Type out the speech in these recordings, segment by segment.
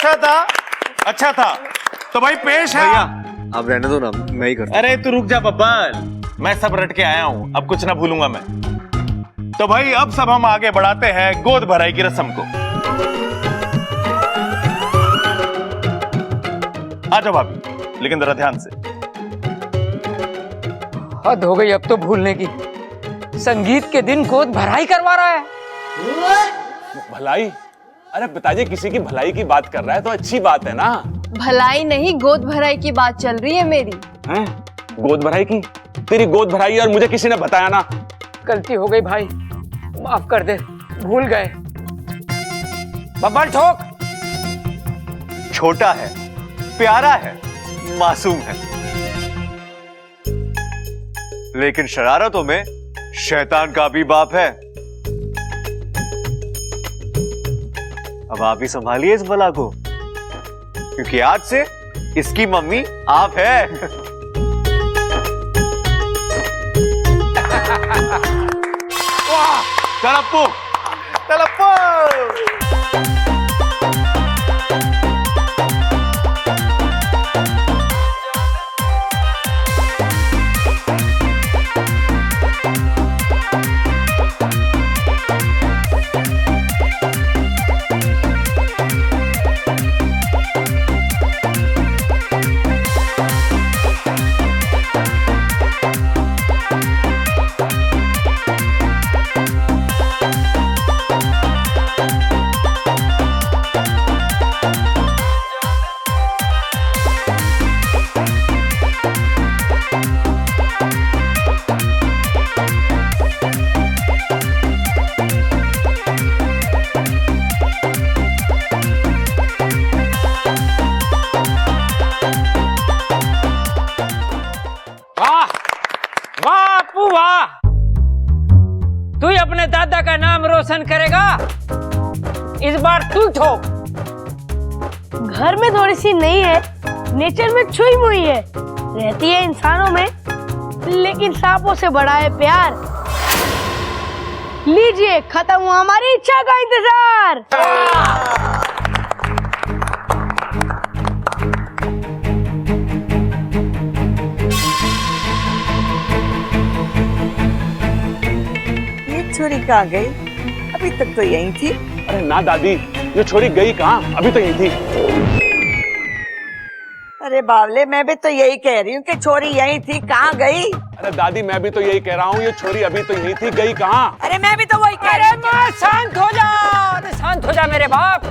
अच्छा था। तो भाई पेश है। भैया आप रहने दो ना, मैं ही करता हूं। अरे तू रुक जा बब्बल, मैं सब रट के आया हूं, अब कुछ ना भूलूंगा मैं। तो भाई अब सब हम आगे बढ़ाते हैं गोद भराई की रस्म को। आ जाओ भाभी, लेकिन जरा ध्यान से। हद हो गई अब तो भूलने की। संगीत के दिन गोद भराई करवा रहा है। भलाई? अरे पिताजी किसी की भलाई की बात कर रहा है तो अच्छी बात है ना। भलाई नहीं, गोद भराई की बात चल रही है मेरी। हैं? गोद भराई की? तेरी गोद भराई और मुझे किसी ने बताया ना। गलती हो गई भाई, माफ कर दे, भूल गए। बब्बर ठोक। छोटा है, प्यारा है, मासूम है, लेकिन शरारतों में शैतान का भी बाप है। अब आप ही संभालिए इस बला को, क्योंकि आज से इसकी मम्मी आप है। तलप्पू तलप्पू। तू ही अपने दादा का नाम रोशन करेगा। इस बार तू ठोक। घर में थोड़ी सी नहीं है, नेचर में छुई मुई है, रहती है इंसानों में, लेकिन सांपों से बड़ा है प्यार। लीजिए, खत्म हुआ हमारी इच्छा का इंतजार। छोरी कहाँ गई? अभी तक तो यहीं थी। अरे ना दादी, ये छोरी गई कहाँ, अभी तो यही थी। अरे बावले, मैं भी तो यही कह रही हूँ कि छोरी यहीं थी, कहाँ गई? अरे दादी मैं भी तो यही कह रहा हूँ, ये छोरी अभी तो यही थी, गई कहाँ? अरे मैं भी तो वही कह रही हूँ। माँ शांत हो जा, अरे शांत हो जा मेरे बाप।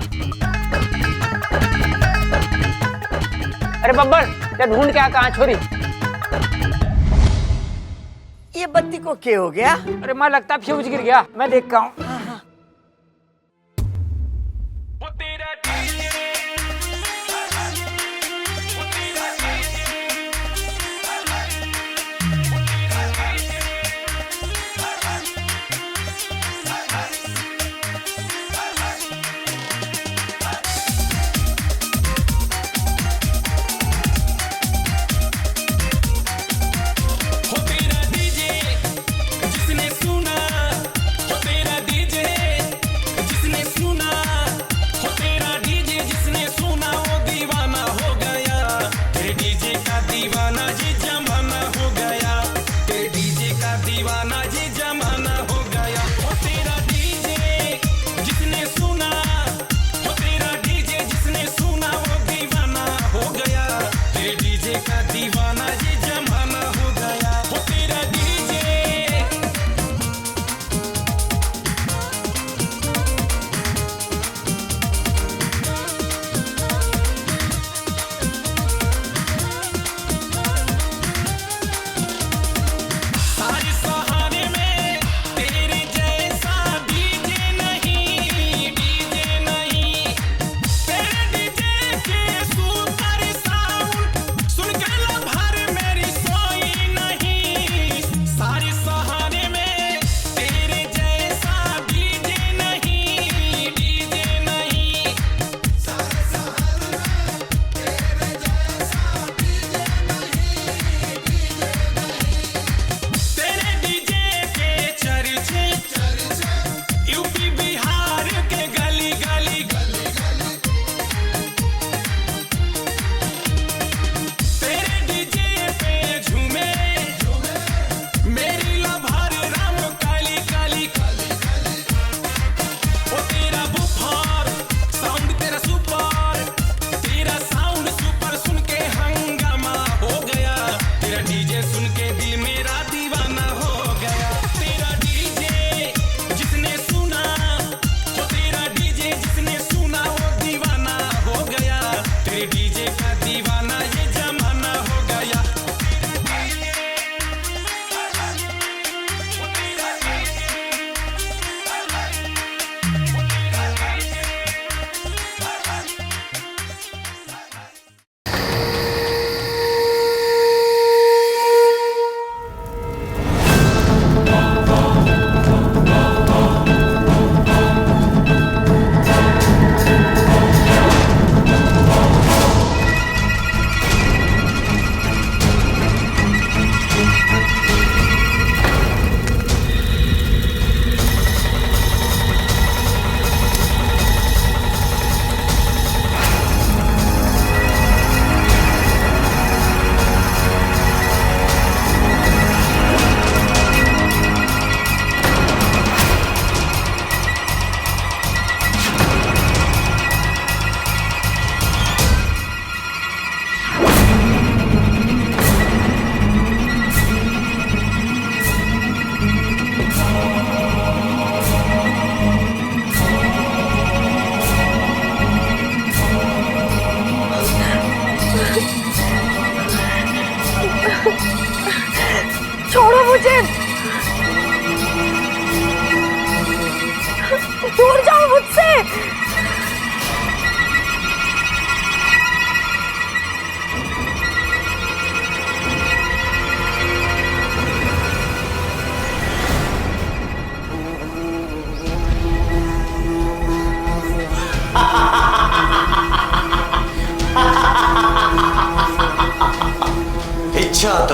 अरे बब्बर, क्या ढूंढ के आ, कहाँ छोरी? ये बत्ती को क्या हो गया? अरे माँ लगता फ्यूज गिर गया, मैं देखता हूँ। जिसने सुना, तेरा डीजे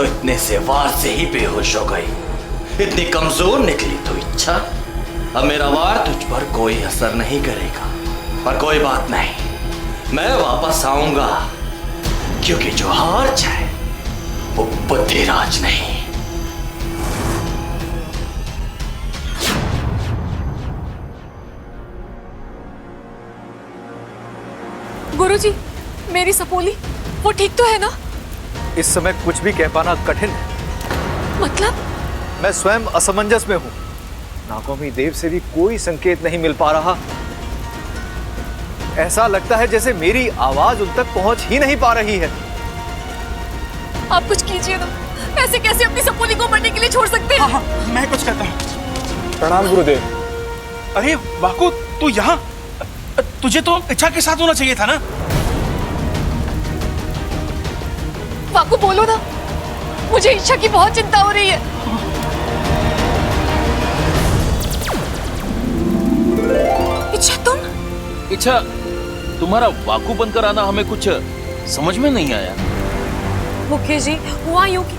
तो इतने से वार से ही बेहोश हो गई। इतनी कमजोर निकली तो इच्छा। अब मेरा वार तुझ पर कोई असर नहीं करेगा। पर कोई बात नहीं, मैं वापस आऊंगा, क्योंकि जो हार जाए वो बुद्धिराज नहीं। गुरुजी, मेरी सपोली वो ठीक तो है ना? इस समय कुछ भी कह पाना कठिन है। मतलब? मैं स्वयं असमंजस में हूं। नागौमी देव से भी कोई संकेत नहीं मिल पा रहा। ऐसा लगता है जैसे मेरी आवाज उन तक पहुंच ही नहीं पा रही है। आप कुछ कीजिए ना। ऐसे कैसे अपनी सपोली को मरने के लिए छोड़ सकते हैं? हाँ, मैं कुछ कहता हूँ। प्रणाम गुरुदेव। अरे वाकू, तू यहाँ? तुझे तो इच्छा के साथ होना चाहिए था ना। वाकू बोलो ना, मुझे इच्छा की बहुत चिंता हो रही है। इच्छा तुम? इच्छा, तुम्हारा वाकू बनकर आना हमें कुछ समझ में नहीं आया। मुखिया जी, हुआ यूं कि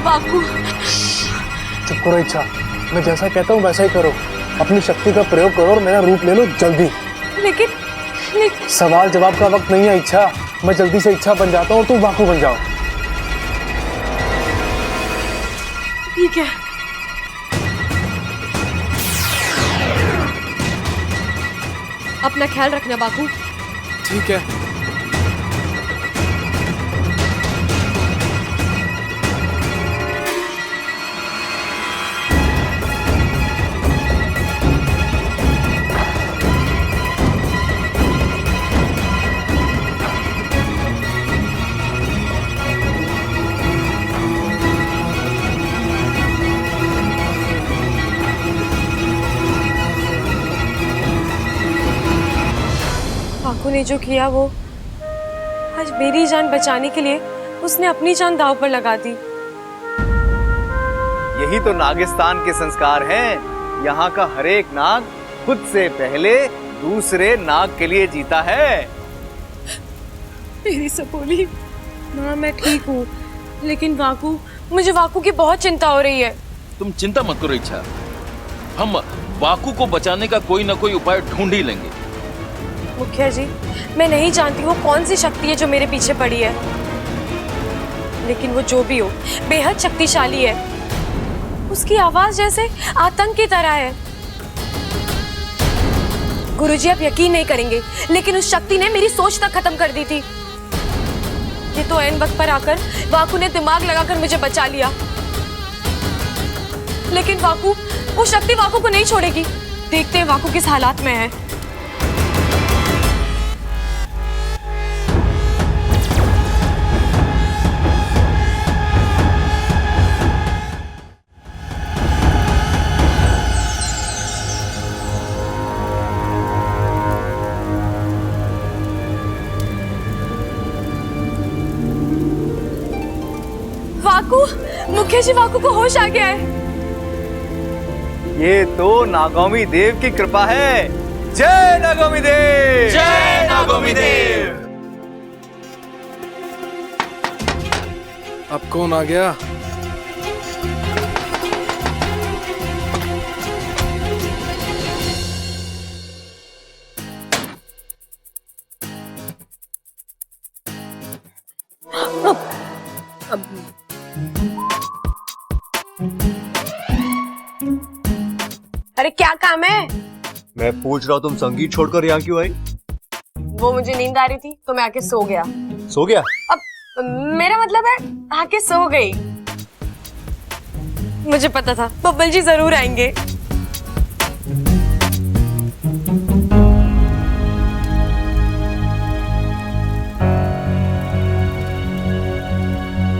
वाकू। चुप करो इच्छा, मैं जैसा कहता हूँ वैसा ही करो। अपनी शक्ति का प्रयोग करो और मेरा रूप ले लो जल्दी। लेकिन सवाल जवाब का वक्त नहीं है इच्छा। मैं जल्दी से इच्छा बन जाता हूँ और तुम वाकू बन जाओ। ठीक है। अपना ख्याल रखना वाकू। ठीक है। वाकू ने जो किया वो आज मेरी जान बचाने के लिए उसने अपनी जान दांव पर लगा दी। यही तो नागिस्तान के संस्कार हैं। यहाँ का हर एक नाग खुद से पहले दूसरे नाग के लिए जीता है। मेरी सपोली। माँ, मैं ठीक हूँ, लेकिन वाकू, मुझे वाकू की बहुत चिंता हो रही है। तुम चिंता मत करो इच्छा, हम वाकू को बचाने का कोई ना कोई उपाय ढूंढ ही लेंगे। मुखिया जी, मैं नहीं जानती वो कौन सी शक्ति है जो मेरे पीछे पड़ी है, लेकिन वो जो भी हो बेहद शक्तिशाली है। उसकी आवाज जैसे आतंक की तरह है। गुरुजी, आप यकीन नहीं करेंगे, लेकिन उस शक्ति ने मेरी सोच तक खत्म कर दी थी। ये तो ऐन वक्त पर आकर वाकू ने दिमाग लगाकर मुझे बचा लिया, लेकिन वाकू, वो शक्ति वाकू को नहीं छोड़ेगी। देखते हैं वाकू किस हालात में है। वाकू, मुखिया जी, वाकू को होश आ गया है। ये तो नागौमी देव की कृपा है। जय नागौमी देव! जय नागौमी देव! अब कौन आ गया? अरे क्या काम है? मैं पूछ रहा हूँ, तुम संगीत छोड़कर यहाँ क्यों आई? वो मुझे नींद आ रही थी तो मैं आके सो गया। सो गया? अब मेरा मतलब है आके सो गई। मुझे पता था बब्बल जी जरूर आएंगे।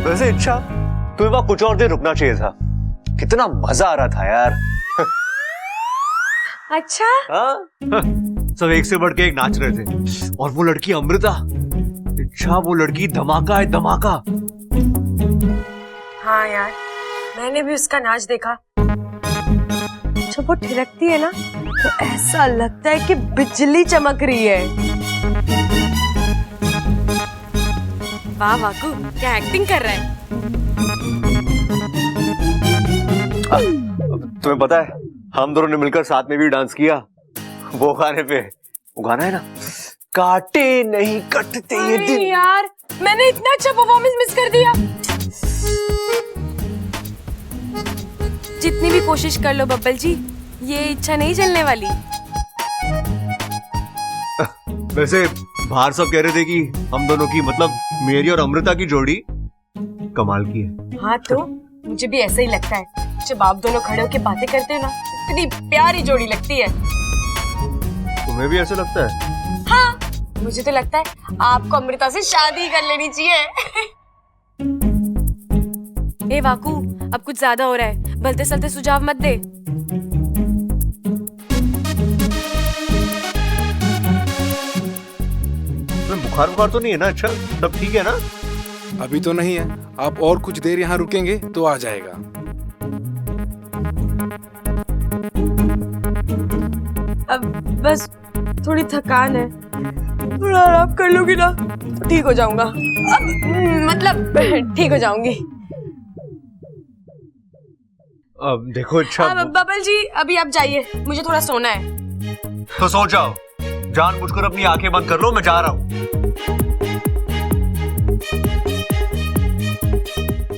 वैसे इच्छा, तुम्हें वहां कुछ और देर रुकना चाहिए था। कितना मजा आ रहा था यार। अच्छा? सब एक से बढ़ के एक नाच रहे थे, और वो लड़की अमृता, इच्छा, वो लड़की धमाका है, धमाका। हाँ यार, मैंने भी उसका नाच देखा। जब वो थिरकती है ना तो ऐसा लगता है कि बिजली चमक रही है। वाह वाकू, क्या एक्टिंग कर रहा है। तुम्हें पता है हम दोनों ने मिलकर साथ में भी डांस किया वो गाने पे। वो गाना है ना, काटे नहीं कटते ये दिन। यार मैंने इतना अच्छा परफॉर्मेंस मिस कर दिया। जितनी भी कोशिश कर लो बब्बल जी, ये इच्छा नहीं जलने वाली। वैसे बाहर सब कह रहे थे कि हम दोनों की, मतलब मेरी और अमृता की जोड़ी कमाल की है। हाँ तो मुझे भी ऐसा ही लगता है। जब आप दोनों खड़े होकर बातें करते हो ना, इतनी प्यारी जोड़ी लगती है। तुम्हें भी ऐसा लगता है? हाँ, मुझे तो लगता है आपको अमृता से शादी कर लेनी चाहिए। ए वाकू, अब कुछ ज्यादा हो रहा है, भलते सलते सुझाव मत दे। बुखार तो नहीं है ना? अच्छा सब ठीक है ना? अभी तो नहीं है, आप और कुछ देर यहाँ रुकेंगे तो आ जाएगा। अब बस थोड़ी थकान है, थोड़ा आराम कर लूंगी ना तो ठीक हो जाऊंगा। अब मतलब ठीक हो जाऊंगी। अब देखो अच्छा बबल जी, अभी आप जाइए, मुझे थोड़ा सोना है। तो सो जाओ, जानबूझकर अपनी आंखें बंद कर लो, मैं जा रहा हूँ।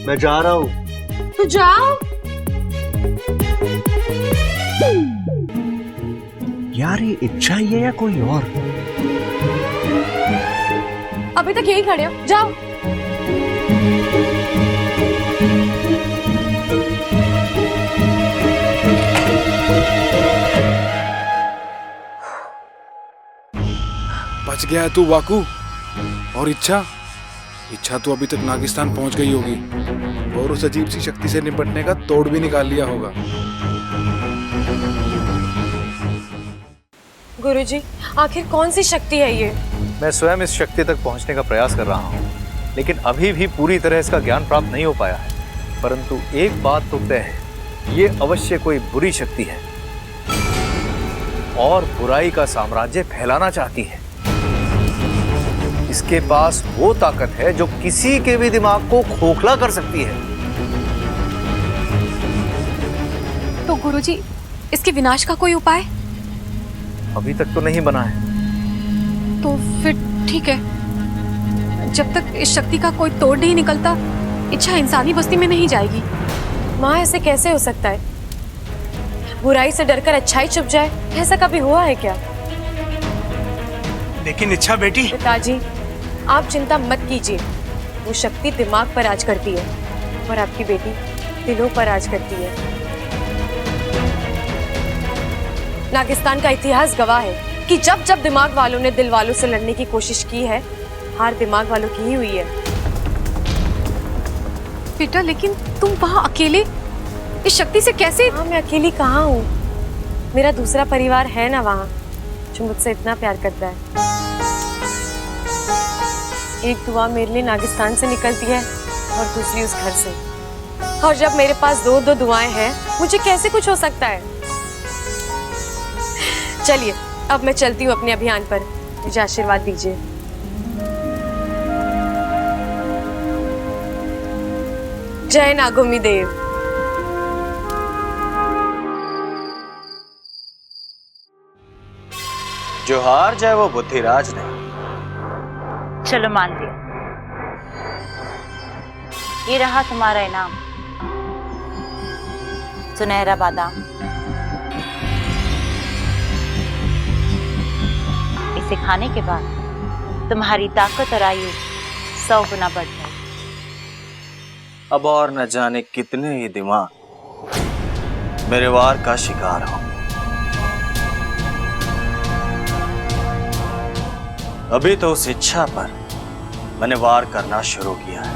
मैं जा रहा हूँ। तो जाओ। यार ये इच्छा ही है या कोई और? अभी तक यही खड़े हो, जाओ। बच गया है तू वाकू। और इच्छा तो अभी तक नागिस्तान पहुंच गई होगी और उस अजीब सी शक्ति से निपटने का तोड़ भी निकाल लिया होगा। गुरुजी, आखिर कौन सी शक्ति है ये? मैं स्वयं इस शक्ति तक पहुंचने का प्रयास कर रहा हूं, लेकिन अभी भी पूरी तरह इसका ज्ञान प्राप्त नहीं हो पाया है। परंतु एक बात तो तय है, ये अवश्य कोई बुरी शक्ति है और बुराई का साम्राज्य फैलाना चाहती है। इसके पास वो ताकत है जो किसी के भी दिमाग को खोखला कर सकती है। तो गुरुजी, इसके विनाश का कोई उपाय? अभी तक तो नहीं बना है। तो फिर ठीक है, जब तक इस शक्ति का कोई तोड़ नहीं निकलता, इच्छा इंसानी बस्ती में नहीं जाएगी। माँ, ऐसे कैसे हो सकता है? बुराई से डरकर अच्छाई छुप जाए, ऐसा कभी हुआ है क्या? लेकिन इच्छा बेटी। पिताजी, आप चिंता मत कीजिए। वो शक्ति दिमाग पर राज करती है और आपकी बेटी दिलों पर राज करती है। नागिस्तान का इतिहास गवाह है कि जब जब दिमाग वालों ने दिल वालों से लड़ने की कोशिश की है, हार दिमाग वालों की ही हुई है। बेटा, लेकिन तुम वहां अकेले इस शक्ति से कैसे? हाँ, मैं अकेली कहाँ हूँ, मेरा दूसरा परिवार है ना वहाँ, जो मुझसे इतना प्यार करता है। एक दुआ मेरे लिए नागिस्तान से निकलती है और दूसरी उस घर से। और जब मेरे पास दो दो दुआएं हैं, मुझे कैसे कुछ हो सकता है? चलिए, अब मैं चलती हूँ अपने अभियान पर। मुझे आशीर्वाद दीजिए। जय नागोमी देव। जो हार जाए वो बुद्धिराज नहीं। चलो मान लिया, ये रहा तुम्हारा इनाम, सुनहरा बादाम। इसे खाने के बाद तुम्हारी ताकत और आयु 100 गुना बढ़ जाए। अब और न जाने कितने ही दिमाग मेरे वार का शिकार हो। अभी तो उस इच्छा पर मैंने वार करना शुरू किया है।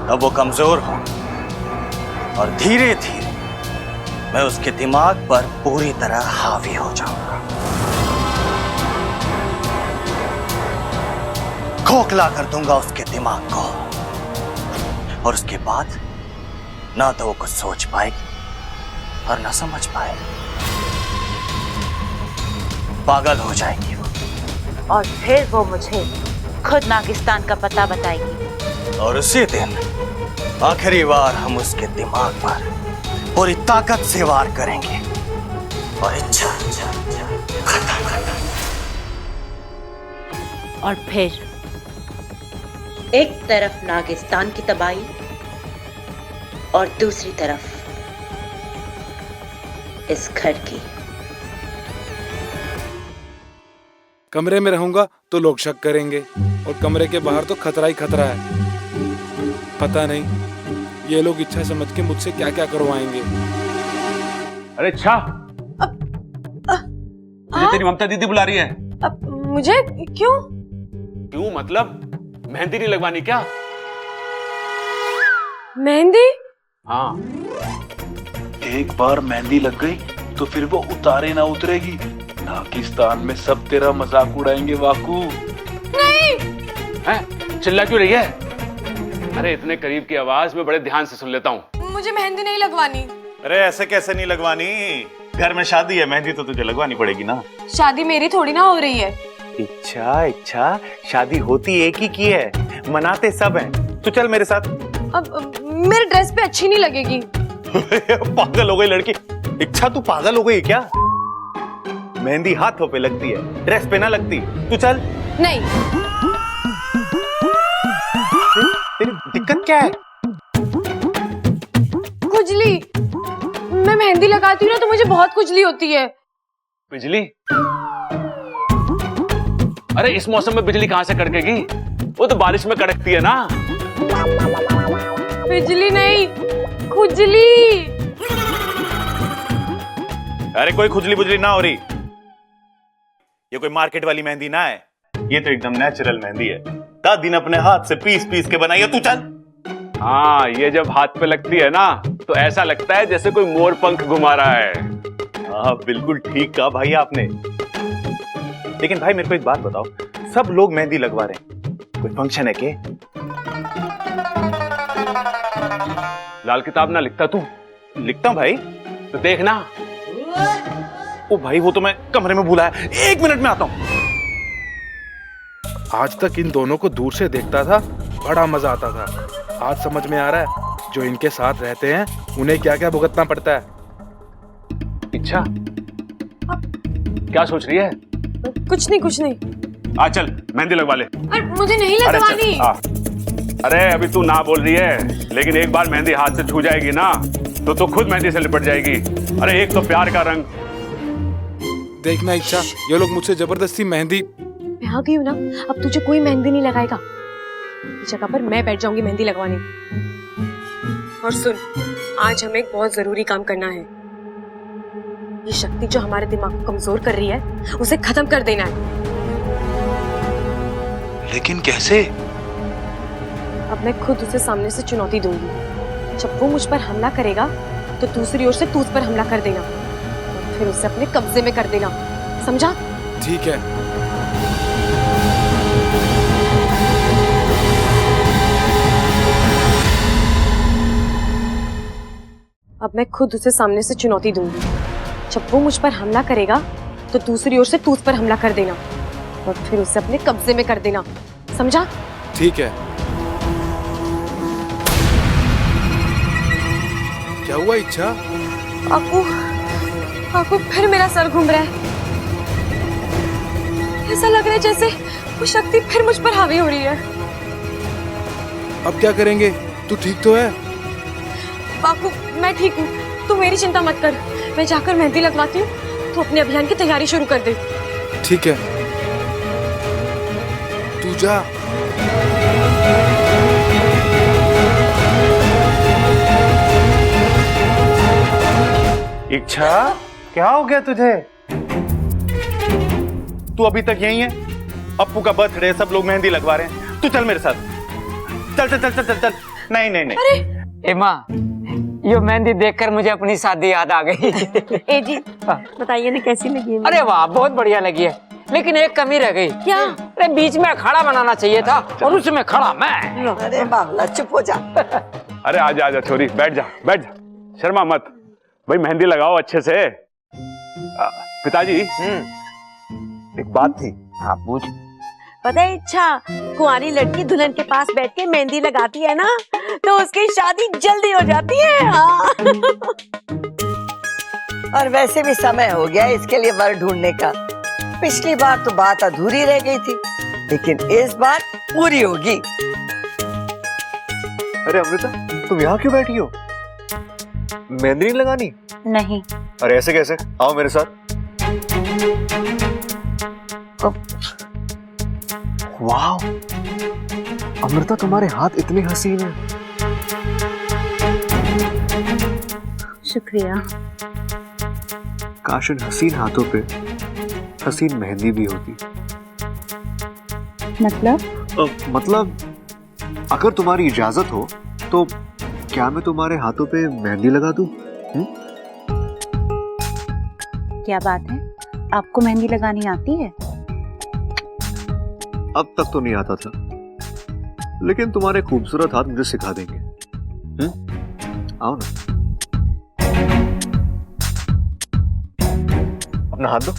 अब वो कमजोर हो और धीरे धीरे मैं उसके दिमाग पर पूरी तरह हावी हो जाऊंगा। खोखला कर दूंगा उसके दिमाग को और उसके बाद ना तो वो कुछ सोच पाएगी और ना समझ पाएगी। पागल हो जाएगी वो और फिर वो मुझे खुद नागिस्तान का पता बताएगी। और उसी दिन आखिरी बार हम उसके दिमाग पर पूरी ताकत से वार करेंगे और इच्छा खत्म। और फिर एक तरफ नागिस्तान की तबाही और दूसरी तरफ इस घर की। कमरे में रहूंगा तो लोग शक करेंगे और कमरे के बाहर तो खतरा ही खतरा है। पता नहीं ये लोग इच्छा समझ के मुझसे क्या क्या करवाएंगे। अरे इच्छा, मुझे तेरी ममता दीदी बुला रही है। मुझे क्यों? क्यों मतलब? मेहंदी नहीं लगवानी क्या? मेहंदी? हाँ। एक बार मेहंदी लग गई तो फिर वो उतारे ना उतरेगी। नागिस्तान में सब तेरा मजाक उड़ाएंगे वाकू। नहीं। हैं? चिल्ला क्यों रही है? अरे इतने करीब की आवाज में बड़े ध्यान से सुन लेता हूँ। मुझे मेहंदी नहीं लगवानी। अरे ऐसे कैसे नहीं लगवानी? घर में शादी है, मेहंदी तो तुझे लगवानी पड़ेगी ना। शादी मेरी थोड़ी ना हो रही है। इच्छा शादी होती एक ही की है, मनाते सब हैं। तू चल मेरे साथ। अब मेरे ड्रेस पे अच्छी नहीं लगेगी। पागल हो गई लड़की। इच्छा तू पागल हो गई क्या? मेहंदी हाथों पे लगती है, ड्रेस पे ना लगती। तू चल। नहीं। तेरी दिक्कत क्या है? खुजली। मैं मेहंदी लगाती हूँ ना तो मुझे बहुत खुजली होती है। बिजली? अरे इस मौसम में बिजली कहां से कड़केगी? वो तो बारिश में कड़कती है ना। बिजली नहीं, खुजली। अरे कोई खुजली बुजली ना हो रही। ये कोई मार्केट वाली मेहंदी ना है, ये तो एकदम नेचुरल मेहंदी है। दादी ने अपने हाथ से पीस पीस के बनाई है। तू चल। हाँ, ये जब हाथ पे लगती है ना तो ऐसा लगता है जैसे कोई मोर पंख घुमा रहा है। हाँ बिल्कुल ठीक कहा भाई आपने। लेकिन भाई मेरे को एक बात बताओ, सब लोग मेहंदी लगवा रहे हैं, कोई फंक्शन है के? लाल किताब ना लिखता तू? लिखता हूं भाई। तो देखना। ओ भाई वो तो मैं कमरे में भूला है, 1 मिनट में आता हूं। आज तक इन दोनों को दूर से देखता था, बड़ा मजा आता था। आज समझ में आ रहा है जो इनके साथ रहते हैं उन्हें क्या क्या भुगतना पड़ता है। इच्छा, क्या सोच रही है? कुछ नहीं। आ चल मेहंदी लगवा ले। अरे मुझे नहीं लगवानी। अरे अभी तू ना बोल रही है, लेकिन एक बार मेहंदी हाथ से छू जाएगी ना तो तू खुद मेहंदी से लिपट जाएगी। अरे एक तो प्यार का रंग। देखना इच्छा, ये लोग मुझसे जबरदस्ती मेहंदी। मैं आ गई हूँ ना, अब तुझे कोई मेहंदी नहीं लगाएगा। इस जगह पर मैं बैठ जाऊंगी मेहंदी लगवाने। और सुन, आज हमें एक बहुत जरूरी काम करना है। ये शक्ति जो हमारे दिमाग को कमजोर कर रही है, उसे खत्म कर देना है। लेकिन कैसे? अब मैं खुद उसे सामने से चुनौती दूंगी। जब वो मुझ पर हमला करेगा तो दूसरी ओर से तू उस पर हमला कर देना और फिर उसे अपने कब्जे में कर देना, समझा? ठीक है। अब मैं खुद उसे सामने से चुनौती दूंगी। जब वो मुझ पर हमला करेगा तो दूसरी ओर से तू उस पर हमला कर देना और फिर उसे अपने कब्जे में कर देना, समझा? ठीक है। क्या हुआ इच्छा? आपको फिर मेरा सर घूम रहा है। ऐसा लग रहा है जैसे वो शक्ति फिर मुझ पर हावी हो रही है। अब क्या करेंगे? तू ठीक तो है? बापू मैं ठीक हूँ, तू मेरी चिंता मत कर। मैं जाकर मेहंदी लगवाती हूँ, तू अपने अभियान की तैयारी शुरू कर दे। ठीक है, तू जा। इच्छा क्या हो गया तुझे? तू अभी तक यही है? अप्पू का बर्थडे, सब लोग मेहंदी लगवा रहे हैं, तू चल मेरे साथ। चल चल चल चल चल चल। नहीं नहीं नहीं। अरे माँ, ये मेहंदी देखकर मुझे अपनी शादी याद आ गई। ए जी बताइए ना कैसी लगी है? अरे वाह, बहुत बढ़िया लगी है, लेकिन एक कमी रह गई। क्या? अरे बीच में अखाड़ा बनाना चाहिए था और उसमें खड़ा मैं। अरे बाबला चुप हो जा। अरे आजा आजा छोरी, बैठ जा बैठ जा, शर्मा मत भाई, मेहंदी लगाओ अच्छे से। पिताजी एक बात थी। हाँ पूछ। पता है इच्छा, कुंवारी लड़की दुल्हन के पास बैठ के मेहंदी लगाती है ना, तो उसकी शादी जल्दी हो जाती है। हाँ। और वैसे भी समय हो गया इसके लिए वर ढूंढने का। पिछली बार तो बात अधूरी रह गई थी, लेकिन इस बार पूरी होगी। अरे अमृता, तुम यहाँ क्यों बैठी हो? मेहंदी नहीं लगानी? नहीं। अरे ऐसे कैसे? आओ मेरे साथ। वाह अमृता, तुम्हारे हाथ इतने हसीन हैं। शुक्रिया। काश इन हसीन हाथों पे हसीन मेहंदी भी होती। मतलब अगर तुम्हारी इजाजत हो तो क्या मैं तुम्हारे हाथों पे मेहंदी लगा दूं? क्या बात है, आपको मेहंदी लगानी आती है? अब तक तो नहीं आता था, लेकिन तुम्हारे खूबसूरत हाथ मुझे सिखा देंगे। आओ ना, अपना हाथ दो।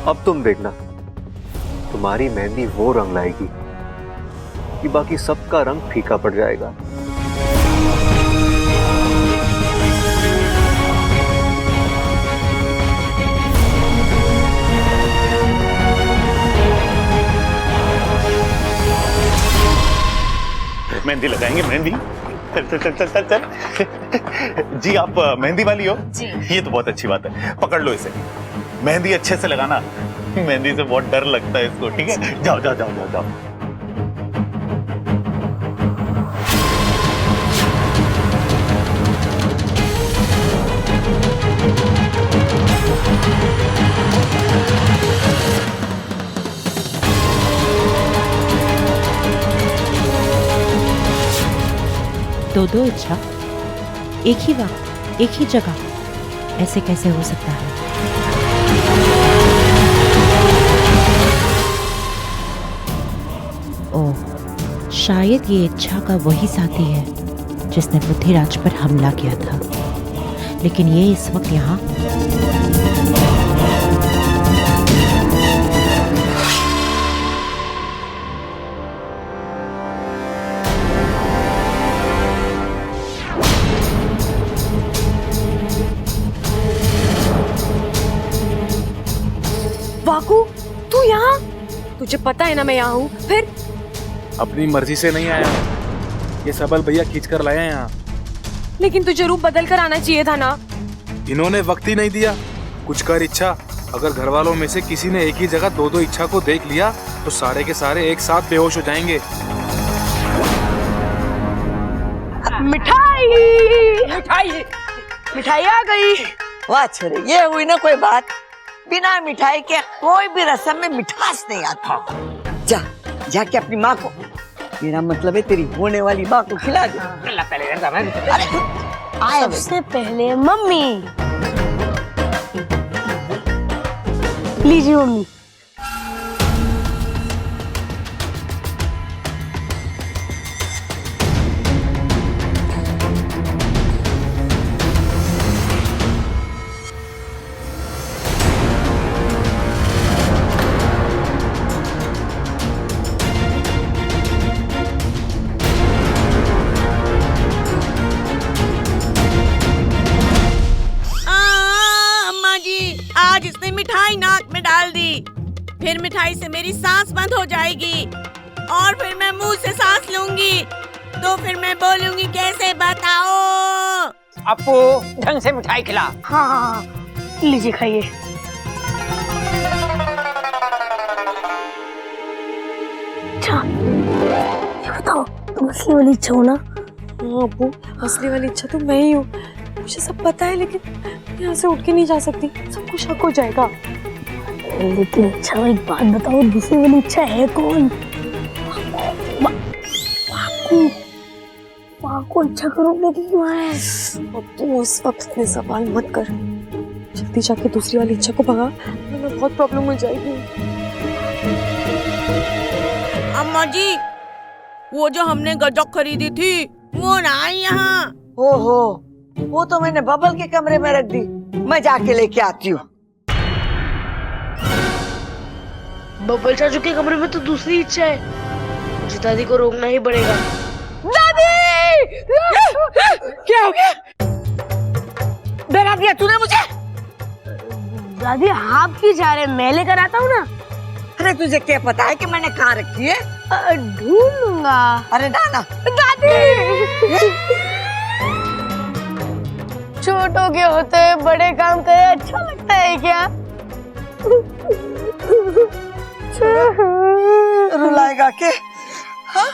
अब तुम देखना, तुम्हारी मेहंदी वो रंग लाएगी कि बाकी सबका रंग फीका पड़ जाएगा। मेहंदी लगाएंगे, मेहंदी। चल चल चल चल चल चल। जी आप मेहंदी वाली हो? जी। ये तो बहुत अच्छी बात है, पकड़ लो इसे। मेहंदी अच्छे से लगाना, मेहंदी से बहुत डर लगता है इसको, ठीक है? जाओ जाओ जाओ जाओ जाओ। दो इच्छा एक ही वक्त एक ही जगह, ऐसे कैसे हो सकता है? ओह, शायद ये इच्छा का वही साथी है जिसने पृथ्वीराज पर हमला किया था, लेकिन ये इस वक्त यहाँ। वाकू, तू यहाँ? तुझे पता है ना मैं यहाँ हूँ। फिर अपनी मर्जी से नहीं आया, ये सबल भैया खींच कर लाया यहाँ। लेकिन तुझे रूप बदल कर आना चाहिए था ना। इन्होंने वक्त ही नहीं दिया। कुछ कर इच्छा, अगर घर वालों में से किसी ने एक ही जगह दो इच्छा को देख लिया तो सारे के सारे एक साथ बेहोश हो जाएंगे। मिठाई मिठाई मिठाई आ गई। वाह छोरे, ये हुई ना कोई बात। बिना मिठाई के कोई भी रस्म में मिठास नहीं आता। जा जाके अपनी माँ को, मेरा मतलब है तेरी होने वाली माँ को खिला दे। अरे सबसे पहले मम्मी। लीजिए मम्मी। आज इसने मिठाई नाक में डाल दी, फिर मिठाई से मेरी सांस बंद हो जाएगी और फिर मैं मुंह से सांस लूंगी तो फिर मैं बोलूंगी कैसे, बताओ? अपू ढंग से मिठाई खिला। हाँ लीजिए खाइए। अच्छा ये बताओ, तुम असली वाली इच्छा हो ना? हाँ अपू, असली वाली इच्छा तो मैं ही हूँ। मुझे सब पता है, लेकिन यहाँ से उठ के नहीं जा सकती, सबको शक हो जाएगा। लेकिन इच्छा, एक बात बताओ, दूसरी वाली इच्छा है कौन? वाकू। को अच्छा करोगे कि क्यों आया है? अब तू इस वक्त इतने सवाल मत कर, जल्दी जाके दूसरी वाली इच्छा को भगा, वरना बहुत प्रॉब्लम हो जाएगी। अम्मा जी, वो जो हमने गजक खरीदी थी वो ना आई यहाँ। ओहो, वो तो मैंने बबल के कमरे में रख दी, मैं जाके लेके आती हूँ। बब्बल चाचू के कमरे में तो दूसरी इच्छा है, मुझे दादी को रोकना ही पड़ेगा। दादी! क्या हो गया? डरा दिया तूने मुझे? दादी आप क्यों जा रहे हैं? मैं लेकर आता हूँ ना। अरे तुझे क्या पता है कि मैंने कहाँ रखी है? ढूंढ लूंगा। अरे ना दादी! छोटों के होते हुए बड़े काम करे अच्छा लगता है क्या? रुलाएगा के? हाँ?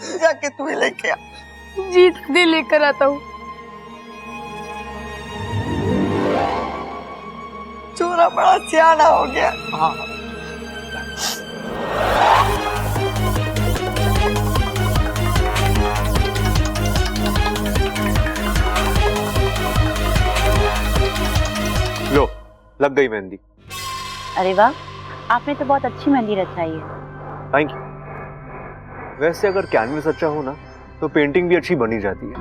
जाके तू ही लेके आ। जी दादी लेकर आता हूँ। चोरा बड़ा सियाना हो गया। हाँ। लो, लग गई मेहंदी। अरे वाह, आपने तो बहुत अच्छी मेहंदी रचाई है। Thank you. वैसे अगर कैनवस अच्छा हो ना तो पेंटिंग भी अच्छी बनी जाती है।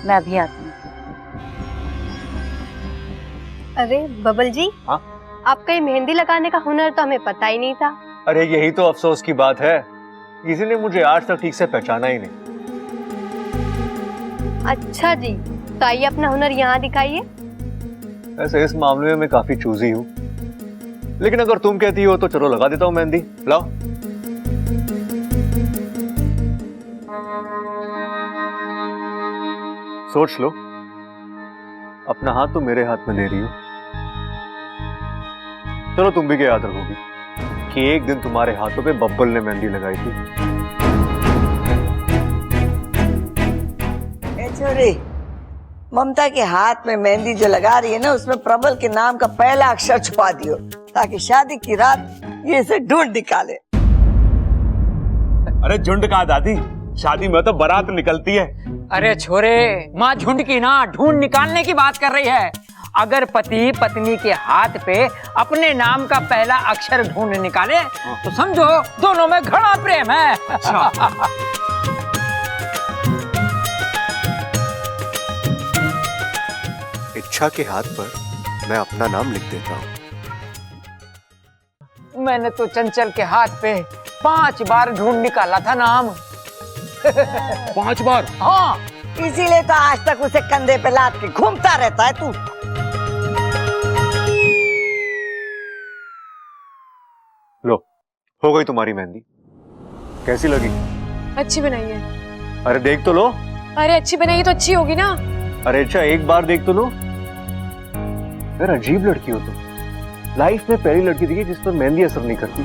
मैं अभी आती हूँ। अरे बबल जी, हाँ? आपका ये मेहंदी लगाने का हुनर तो हमें पता ही नहीं था। अरे यही तो अफसोस की बात है, किसी ने मुझे आज तक ठीक से पहचाना ही नहीं। अच्छा जी, तो आइए अपना हुनर यहाँ दिखाइए। वैसे इस मामले में मैं काफी चूजी हूँ, लेकिन अगर तुम कहती हो तो चलो लगा देता हूँ मेहंदी। लाओ। सोच लो, अपना हाथ तो मेरे हाथ में दे रही हो। चलो तुम भी क्या याद रखोगी कि एक दिन तुम्हारे हाथों पे बब्बल ने मेहंदी लगाई थी। ए छोरी, ममता के हाथ में मेहंदी जो लगा रही है ना, उसमें प्रबल के नाम का पहला अक्षर छुपा दियो, ताकि शादी की रात ये इसे ढूंढ निकाले। अरे झुंड कहाँ दादी, शादी में तो बारात निकलती है। अरे छोरे, माँ झुंड की ना ढूंढ निकालने की बात कर रही है। अगर पति पत्नी के हाथ पे अपने नाम का पहला अक्षर ढूंढ निकाले तो समझो दोनों में घना प्रेम है। इच्छा के हाथ पर मैं अपना नाम लिख देता हूँ। मैंने तो चंचल के हाथ पे 5 बार ढूंढ निकाला था नाम। 5 बार? हाँ। इसीलिए तो आज तक उसे कंधे पे लाद के घूमता रहता है तू। लो, हो गई तुम्हारी मेहंदी। कैसी लगी? अच्छी बनाई है। अरे देख तो लो। अरे अच्छी बनाई तो अच्छी होगी ना। अरे अच्छा, एक बार देख तो लो। यार अजीब लड़की हो तुम। लाइफ में पहली लड़की दिखी जिस पर मेहंदी असर नहीं करती।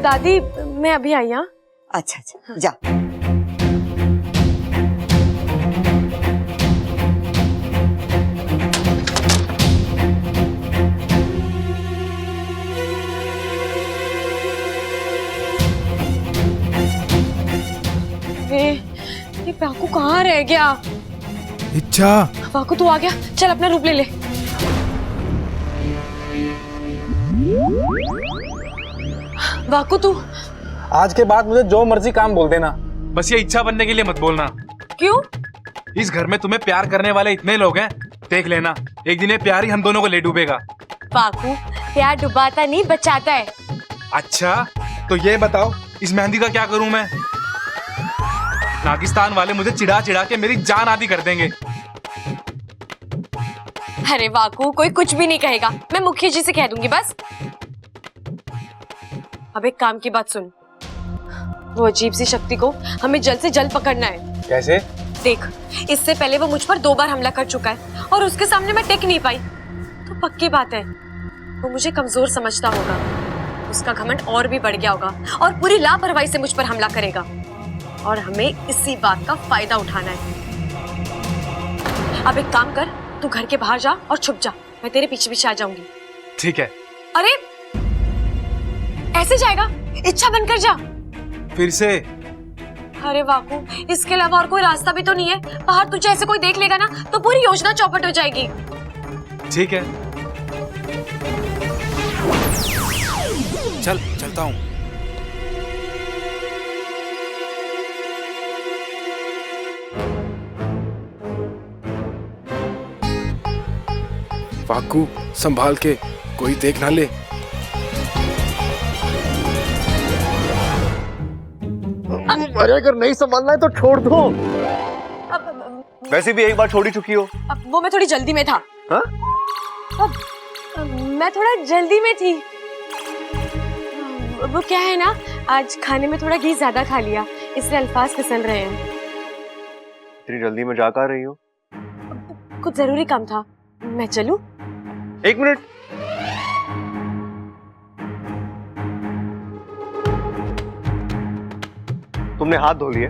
दादी मैं अभी आई। हाँ अच्छा जा। ये पाकू कहाँ रह गया? इच्छा, पाकू तू आ गया, चल अपना रूप ले ले। वाकू तू आज के बाद मुझे जो मर्जी काम बोल देना, बस ये इच्छा बनने के लिए मत बोलना। क्यों? इस घर में तुम्हें प्यार करने वाले इतने लोग हैं, देख लेना एक दिन ये प्यार ही हम दोनों को ले डूबेगा। वाकू प्यार डुबाता नहीं बचाता है। अच्छा तो ये बताओ इस मेहंदी का क्या करूं मैं? नागिस्तान वाले मुझे चिढ़ा चिढ़ा के मेरी जान आधी कर देंगे। अरे वाकू कोई कुछ भी नहीं कहेगा, मैं मुखिया जी से कह दूंगी बस। अब एक काम की बात सुन, वो अजीब सी शक्ति को हमें जल्द से जल्द पकड़ना है। कैसे? देख, इससे पहले वो मुझ पर 2 बार हमला कर चुका है और उसके सामने मैं टिक नहीं पाई, तो पक्की बात है वो मुझे कमजोर समझता होगा, उसका घमंड और भी बढ़ गया होगा और पूरी लापरवाही से मुझ पर हमला करेगा और हमें इसी बात का फायदा उठाना है। अब एक काम कर, तू घर के बाहर जा और छुप जा, मैं तेरे पीछे पीछे आ जाऊंगी। ठीक है। अरे ऐसे जाएगा? इच्छा बनकर जा। फिर से? अरे वाकू, इसके अलावा और कोई रास्ता भी तो नहीं है। बाहर तुझे ऐसे कोई देख लेगा ना तो पूरी योजना चौपट हो जाएगी। ठीक है। चलता हूँ। वाकू, संभाल के, कोई देख ना ले। अरे अगर नहीं संभालना है तो छोड़ दो। वैसे भी एक बार छोड़ ही चुकी हो। अब वो मैं थोड़ी जल्दी में था। हाँ? मैं थोड़ा जल्दी में थी। वो क्या है ना, आज खाने में थोड़ा घी ज्यादा खा लिया, इसलिए अल्फाज फिसल रहे हैं। इतनी जल्दी में जा कर रही हो? कुछ जरूरी काम था, मैं चलूं? एक मिनट। तुमने हाथ धो लिए?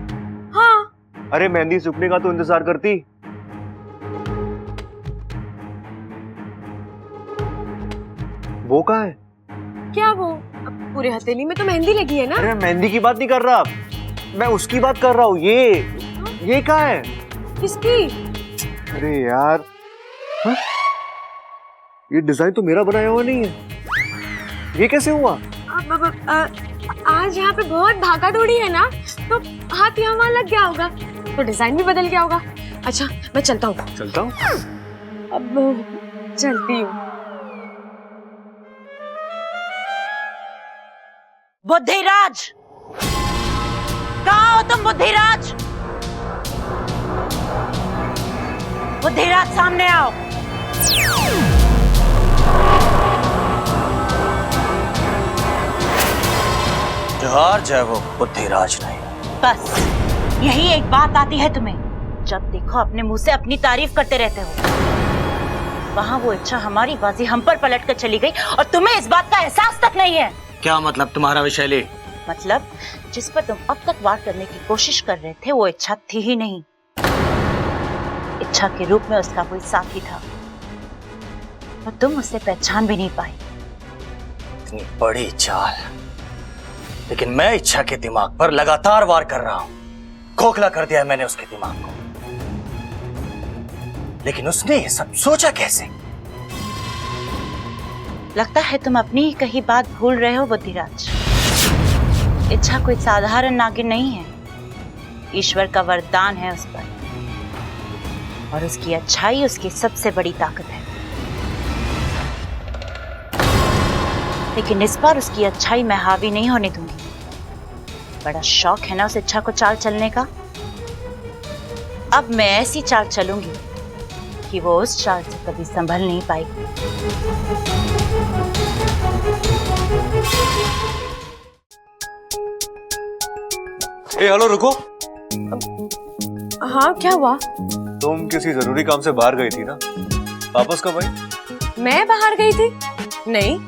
हाँ। अरे मेहंदी सूखने का तो इंतजार करती। वो कहाँ है? क्या वो? पूरे हथेली में तो मेहंदी लगी है ना। अरे मेहंदी की बात नहीं कर रहा, मैं उसकी बात कर रहा हूँ। ये कहाँ है? किसकी? अरे यार, हाँ? ये डिजाइन तो मेरा बनाया हुआ नहीं है, ये कैसे हुआ? आज यहाँ पे बहुत भागा दौड़ी है ना, तो हाथ यहाँ वहाँ लग गया होगा, तो डिजाइन भी बदल गया होगा। अच्छा मैं चलता हूँ। चलता हूँ? अब चलती हूँ। बुद्धिराज, कहाँ हो तुम बुद्धिराज? बुद्धिराज सामने आओ। जोहार जय वो बुद्धिराज नहीं। बस यही एक बात आती है तुम्हें, जब देखो अपने मुंह से अपनी तारीफ करते रहते हो। वहाँ वो इच्छा हमारी बाजी हम पर पलट कर चली गई और तुम्हें इस बात का एहसास तक नहीं है। क्या मतलब तुम्हारा विशैली? मतलब जिस पर तुम अब तक वार करने की कोशिश कर रहे थे वो इच्छा थी ही नहीं। इच्छा के रूप में उसका कोई साथी था और तुम उसे पहचान भी नहीं पाई। इतनी बड़ी चाल, लेकिन मैं इच्छा के दिमाग पर लगातार वार कर रहा हूं। खोखला कर दिया मैंने उसके दिमाग को, लेकिन उसने ये सब सोचा कैसे? लगता है तुम अपनी ही कही बात भूल रहे हो बुद्धिराज। इच्छा कोई साधारण नागिन नहीं है, ईश्वर का वरदान है उस पर, और उसकी अच्छाई उसकी सबसे बड़ी ताकत है। लेकिन इस बार उसकी अच्छाई मैं हावी नहीं होने दूंगी। बड़ा शौक है ना उस इच्छा को चाल चलने का। अब मैं ऐसी चाल चलूंगी कि वो उस चाल से कभी संभल नहीं पाएगी। हेलो, रुको। हाँ क्या हुआ? तुम किसी जरूरी काम से बाहर गई थी ना, वापस कब आई? मैं बाहर गई थी? नहीं।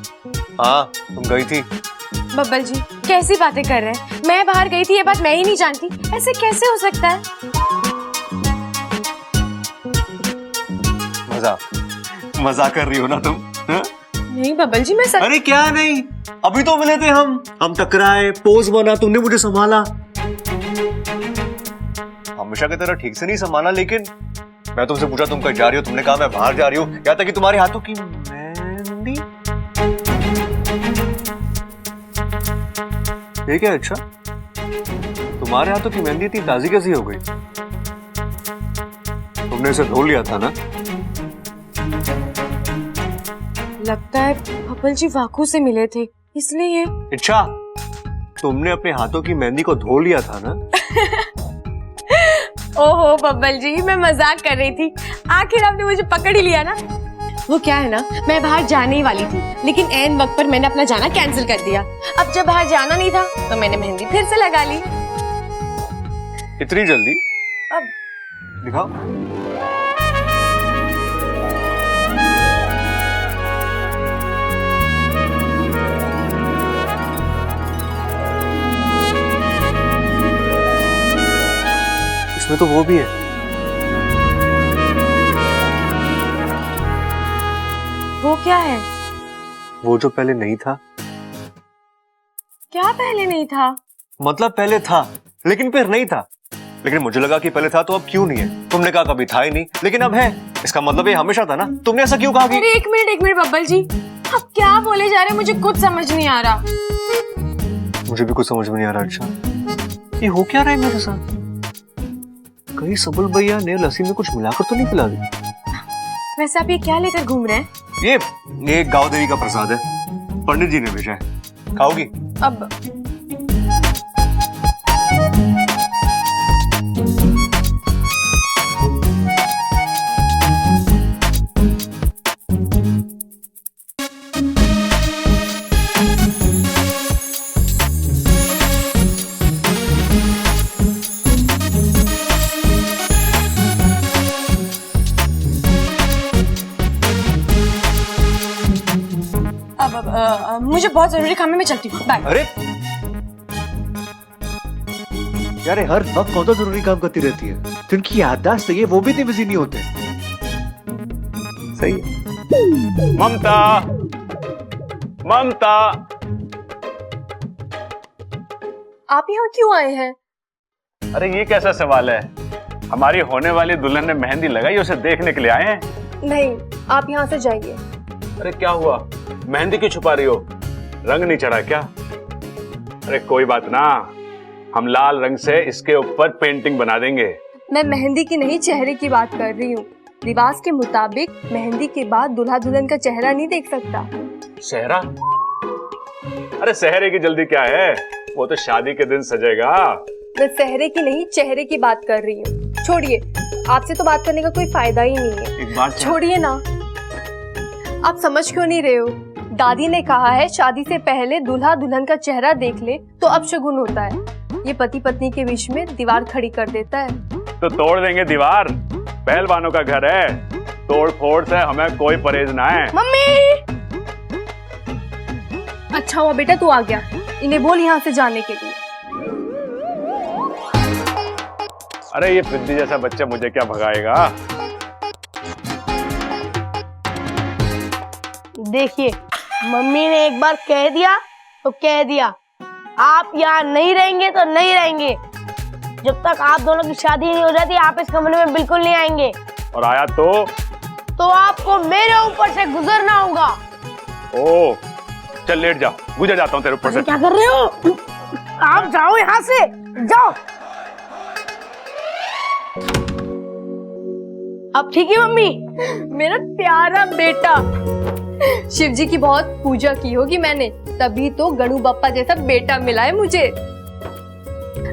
हाँ तुम गई थी। बब्बल जी कैसी बातें कर रहे हैं? मैं बाहर गई थी ये बात मैं ही नहीं जानती, ऐसे कैसे हो सकता है? मजाक कर रही हो ना तुम? हा? नहीं बब्बल जी मैं अरे क्या नहीं, अभी तो मिले थे हम टकराए, पोज बना, तुमने मुझे संभाला। हमेशा की तरह ठीक से नहीं संभाला, लेकिन मैं तुमसे पूछा तुम कहीं जा रही हो, तुमने कहा मैं बाहर जा रही हूँ, यहाँ तक कि तुम्हारे हाथों की मेहंदी। ये क्या? अच्छा, तुम्हारे हाथों की मेहंदी इतनी ताजी कैसी हो गई? तुमने इसे धो लिया था ना? लगता है बब्बल जी वाकू से मिले थे इसलिए। अच्छा, तुमने अपने हाथों की मेहंदी को धो लिया था ना? ओहो बब्बल जी मैं मजाक कर रही थी, आखिर आपने मुझे पकड़ ही लिया ना। वो क्या है ना, मैं बाहर जाने ही वाली थी, लेकिन ऐन वक्त पर मैंने अपना जाना कैंसिल कर दिया। अब जब बाहर जाना नहीं था तो मैंने मेहंदी फिर से लगा ली। इतनी जल्दी? अब दिखाओ। इसमें तो वो भी है। वो जो पहले नहीं था। क्या पहले नहीं था? मतलब पहले था लेकिन फिर नहीं था। लेकिन मुझे लगा कि पहले था तो अब क्यों नहीं है। तुमने कहा कभी था ही नहीं, लेकिन अब है। इसका मतलब ये हमेशा था ना। तुमने ऐसा क्यों कहा कि... अरे एक मिनट बब्बल जी, आप क्या बोले जा रहे हैं? मुझे कुछ समझ नहीं आ रहा। मुझे भी कुछ समझ में नहीं आ रहा। अच्छा, ये हो क्या रहा है मेरे साथ? कहीं सबल भैया ने लस्सी में कुछ मिलाकर तो नहीं पिला दी? वैसे आप ये क्या लेकर घूम रहे हैं? ये गाँव देवी का प्रसाद है, पंडित जी ने भेजा है। खाओगी? अब मुझे बहुत जरूरी काम है, मैं चलती हूँ। बाय। अरे यार, हर वक्त कौन सा जरूरी काम करती रहती है? जिनकी याददाश्त है वो भी इतने बिजी नहीं होते। सही है। ममता, ममता, आप यहाँ क्यों आए हैं? अरे ये कैसा सवाल है? हमारी होने वाली दुल्हन ने मेहंदी लगाई, उसे देखने के लिए आए हैं। नहीं, आप यहाँ से जाइए। अरे क्या हुआ? मेहंदी क्यों छुपा रही हो? रंग नहीं चढ़ा क्या? अरे कोई बात ना, हम लाल रंग से इसके ऊपर पेंटिंग बना देंगे। मैं मेहंदी की नहीं, चेहरे की बात कर रही हूँ। रिवाज के मुताबिक मेहंदी के बाद दूल्हा दुल्हन का चेहरा नहीं देख सकता। सेहरा? अरे सेहरे की जल्दी क्या है, वो तो शादी के दिन सजेगा। मैं सेहरे की नहीं, चेहरे की बात कर रही हूँ। छोड़िए, आपसे तो बात करने का कोई फायदा ही नहीं है। एक बात छोड़िए ना, आप समझ क्यों नहीं रहे हो? दादी ने कहा है शादी से पहले दूल्हा दुल्हन का चेहरा देख ले तो अपशगुन होता है। ये पति पत्नी के बीच में दीवार खड़ी कर देता है। तो तोड़ देंगे दीवार, पहलवानों का घर है, तोड़ फोड़ से हमें कोई परहेज ना है। मम्मी! अच्छा हुआ बेटा तू आ गया, इन्हें बोल यहाँ से जाने के लिए। अरे ये फिद्दी जैसा बच्चा मुझे क्या भगाएगा? देखिए, मम्मी ने एक बार कह दिया तो कह दिया। आप यहाँ नहीं रहेंगे तो नहीं रहेंगे। जब तक आप दोनों की शादी नहीं हो जाती आप इस कमरे में बिल्कुल नहीं आएंगे। और आया तो आपको मेरे ऊपर से गुजरना होगा। ओ, चल लेट जाओ, गुजर जाता हूँ तेरे ऊपर से। क्या कर रहे हो? आप जाओ यहाँ से, जाओ। अब ठीक है मम्मी? मेरा प्यारा बेटा, शिव जी की बहुत पूजा की होगी मैंने, तभी तो गणु बप्पा जैसा बेटा मिला है मुझे।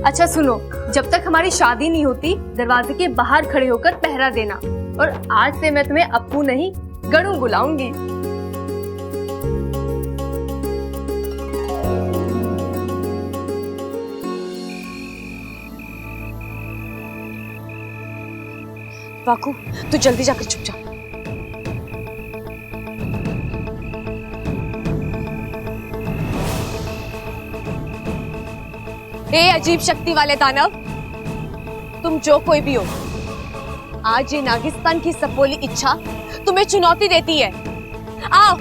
अच्छा सुनो, जब तक हमारी शादी नहीं होती दरवाजे के बाहर खड़े होकर पहरा देना। और आज से मैं तुम्हें अप्पू नहीं गणु बुलाऊंगी। वाकू, तू जल्दी जाकर छुप जा। ए अजीब शक्ति वाले दानव, तुम जो कोई भी हो, आज ये नागिस्तान की सपोली इच्छा तुम्हें चुनौती देती है। आओ,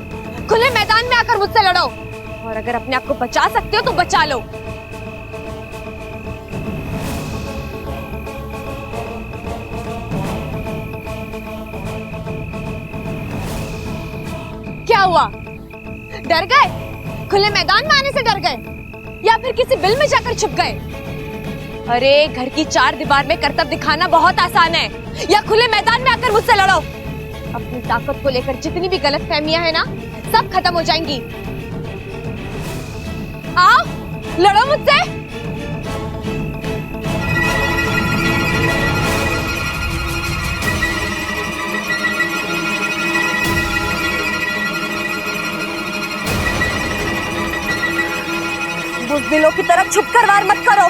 खुले मैदान में आकर मुझसे लड़ो, और अगर अपने आप को बचा सकते हो तो बचा लो। क्या हुआ? डर गए? खुले मैदान में आने से डर गए या फिर किसी बिल में जाकर छुप गए? अरे घर की चार दीवार में करतब दिखाना बहुत आसान है, या खुले मैदान में आकर मुझसे लड़ो। अपनी ताकत को लेकर जितनी भी गलतफहमियां हैं ना, सब खत्म हो जाएंगी। आओ, लड़ो मुझसे। बुज़दिलों की तरफ छुपकर वार मत करो,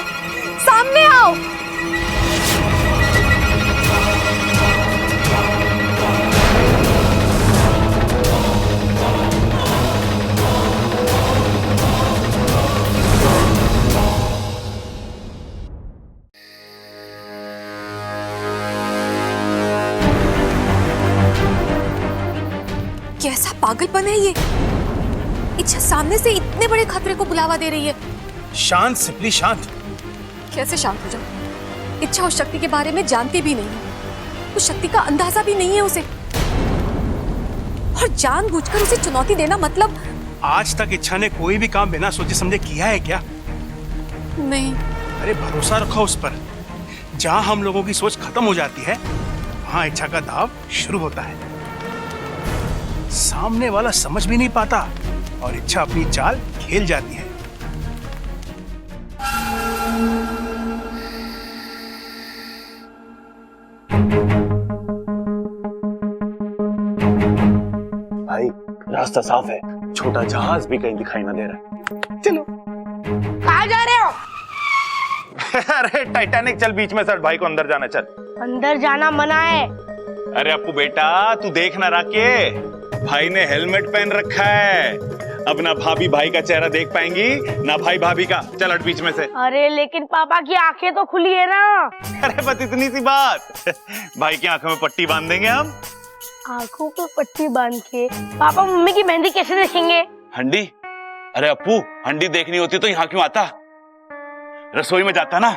सामने आओ। कैसा पागलपन है ये? इच्छा सामने से इतने बड़े खतरे को बुलावा दे रही है। शांत सिपली शांत। कैसे शांत हो जाऊं? इच्छा उस शक्ति के बारे में जानती भी नहीं है, उस शक्ति का अंदाजा भी नहीं है उसे, और जानबूझकर उसे चुनौती देना मतलब। आज तक इच्छा ने कोई भी काम बिना सोचे समझे किया है क्या? नहीं। अरे भरोसा रखो उस पर। जहां हम लोगों की सोच खत्म हो जाती है वहां इच्छा का दाव शुरू होता है। सामने वाला समझ भी नहीं पाता और इच्छा अपनी चाल खेल जाती है। भाई रास्ता साफ है, छोटा जहाज भी कहीं दिखाई ना दे रहा है। चलो। कहाँ जा रहे हो? अरे टाइटैनिक, चल बीच में सर, भाई को अंदर जाना, चल। अंदर जाना मना है। अरे अपू बेटा तू देख ना राके, भाई ने हेलमेट पहन रखा है, अब ना भाभी भाई का चेहरा देख पाएंगी ना भाई भाभी का। चल हट बीच में से। अरे लेकिन पापा की आंखें तो खुली है ना। अरे बस इतनी सी बात, भाई की आंखों में पट्टी बांध देंगे हम। आंखों पे पट्टी बांध के पापा मम्मी की मेहंदी कैसे देखेंगे? हंडी? अरे अपू हंडी देखनी होती तो यहाँ क्यों आता, रसोई में जाता ना।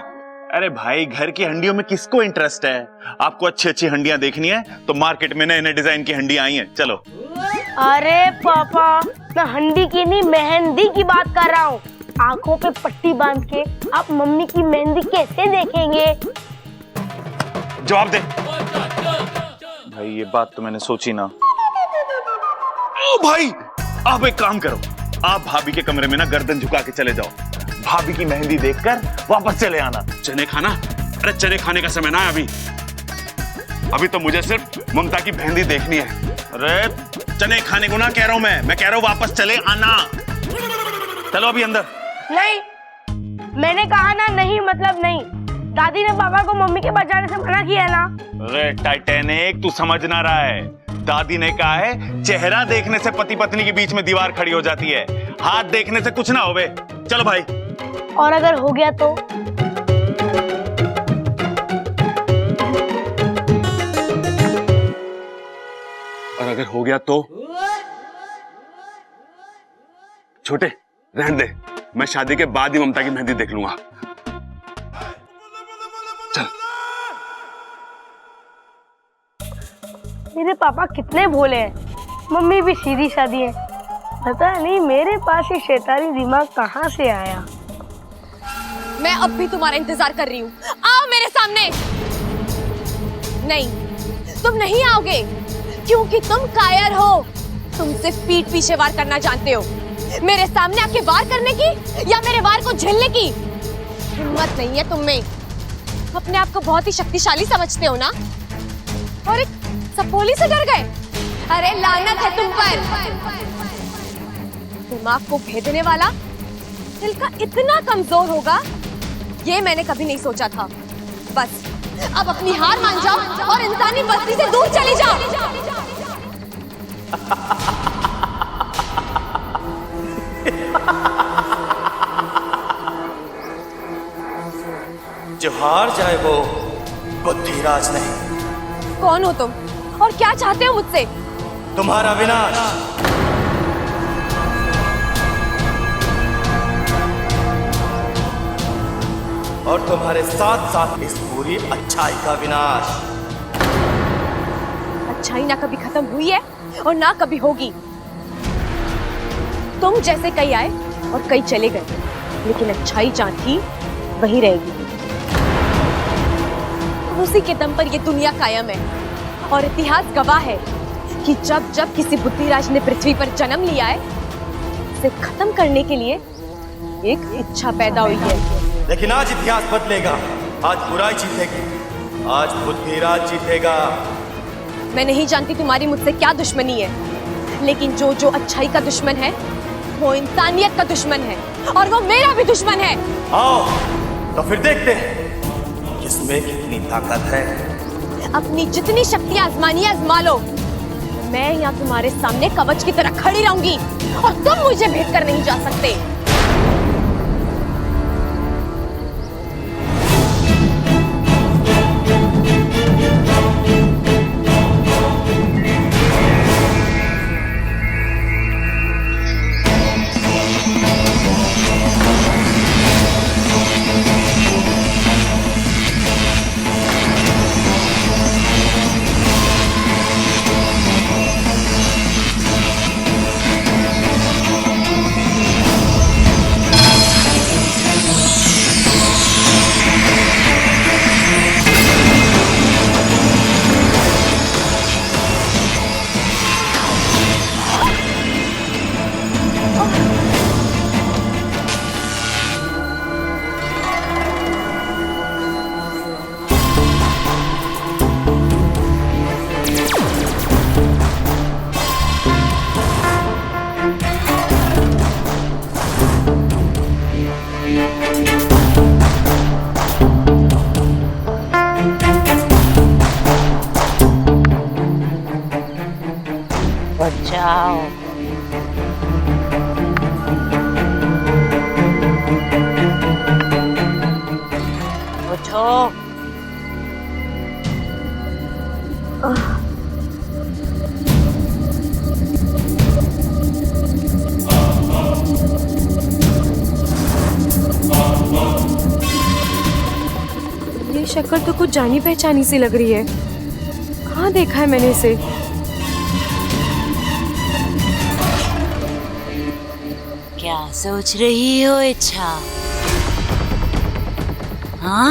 अरे भाई घर की हंडियों में किसको इंटरेस्ट है? आपको अच्छी अच्छी हंडियां देखनी है तो मार्केट में नए नए डिजाइन की हंडियां आई हैं, चलो। अरे पापा मैं हंडी की नहीं मेहंदी की बात कर रहा हूँ। आंखों पे पट्टी बांध के आप मम्मी की मेहंदी कैसे देखेंगे? जवाब दे भाई, ये बात तो मैंने सोची ना। ओ भाई आप एक काम करो, आप भाभी के कमरे में ना गर्दन झुका के चले जाओ, भाभी की मेहंदी देखकर वापस चले आना। चने खाना? अरे चने खाने का समय ना है अभी तो मुझे सिर्फ ममता की मेहंदी देखनी है। अरे चने खाने को ना कह रहा हूं मैं कह रहा हूं वापस चले आना। चलो अभी अंदर। नहीं, मैंने कहा ना नहीं मतलब नहीं। दादी ने पापा को मम्मी के बचाने से मना किया ना। अरे टाइटैनिक तू समझ ना रहा है, दादी ने कहा है चेहरा देखने से पति पत्नी के बीच में दीवार खड़ी हो जाती है, हाथ देखने से कुछ ना होवे। चलो भाई। और अगर हो गया तो? और अगर हो गया तो? छोटे रहने दे, मैं शादी के बाद ही ममता की मेहंदी देख लूंगा। चल। मेरे पापा कितने भोले हैं, मम्मी भी सीधी सादी है। पता नहीं मेरे पास ये शैतानी दिमाग कहाँ से आया। मैं अब भी तुम्हारा इंतजार कर रही हूँ, आओ मेरे सामने। नहीं, तुम नहीं आओगे क्योंकि तुम कायर हो। तुम सिर्फ पीठ पीछे वार करना जानते हो। मेरे सामने आके वार करने की या मेरे वार को झेलने की हिम्मत नहीं है तुम में। अपने आप को बहुत ही शक्तिशाली समझते हो ना, और एक सपोली से डर गए। अरे लानत है तुम पर। दिमाग को भेदने वाला दिल का इतना कमजोर होगा ये मैंने कभी नहीं सोचा था। बस अब अपनी हार मान जाओ और इंसानी बस्ती से दूर चले जाओ। जो हार जाए वो बुद्धिराज नहीं। कौन हो तुम और क्या चाहते हो मुझसे? तुम्हारा विनाश। और तुम्हारे साथ साथ इस पूरी अच्छाई का विनाश। अच्छाई ना कभी खत्म हुई है और ना कभी होगी। तुम जैसे कई आए और कई चले गए, लेकिन अच्छाई जहाँ थी वही रहेगी। उसी के दम पर ये दुनिया कायम है और इतिहास गवाह है कि जब जब किसी बुद्धिराज ने पृथ्वी पर जन्म लिया है, इसे खत्म करने के लिए एक इच्छा पैदा हुई है। लेकिन आज इतिहास बदलेगा, आज बुराई जीतेगी, आज बुद्धिराज जीतेगा। मैं नहीं जानती तुम्हारी मुझसे क्या दुश्मनी है, लेकिन जो जो अच्छाई का दुश्मन है वो इंसानियत का दुश्मन है, और वो मेरा भी दुश्मन है। आओ तो फिर देखते हैं किसमें कितनी ताकत है। अपनी जितनी शक्ति आजमानी आजमा लो। मैं यहाँ तुम्हारे सामने कवच की तरह खड़ी रहूंगी और तुम मुझे भेद कर नहीं जा सकते। उठ जाओ। उठो। ये शक्ल तो कुछ जानी पहचानी सी लग रही है। कहाँ देखा है मैंने इसे? क्या सोच रही हो इच्छा? हाँ?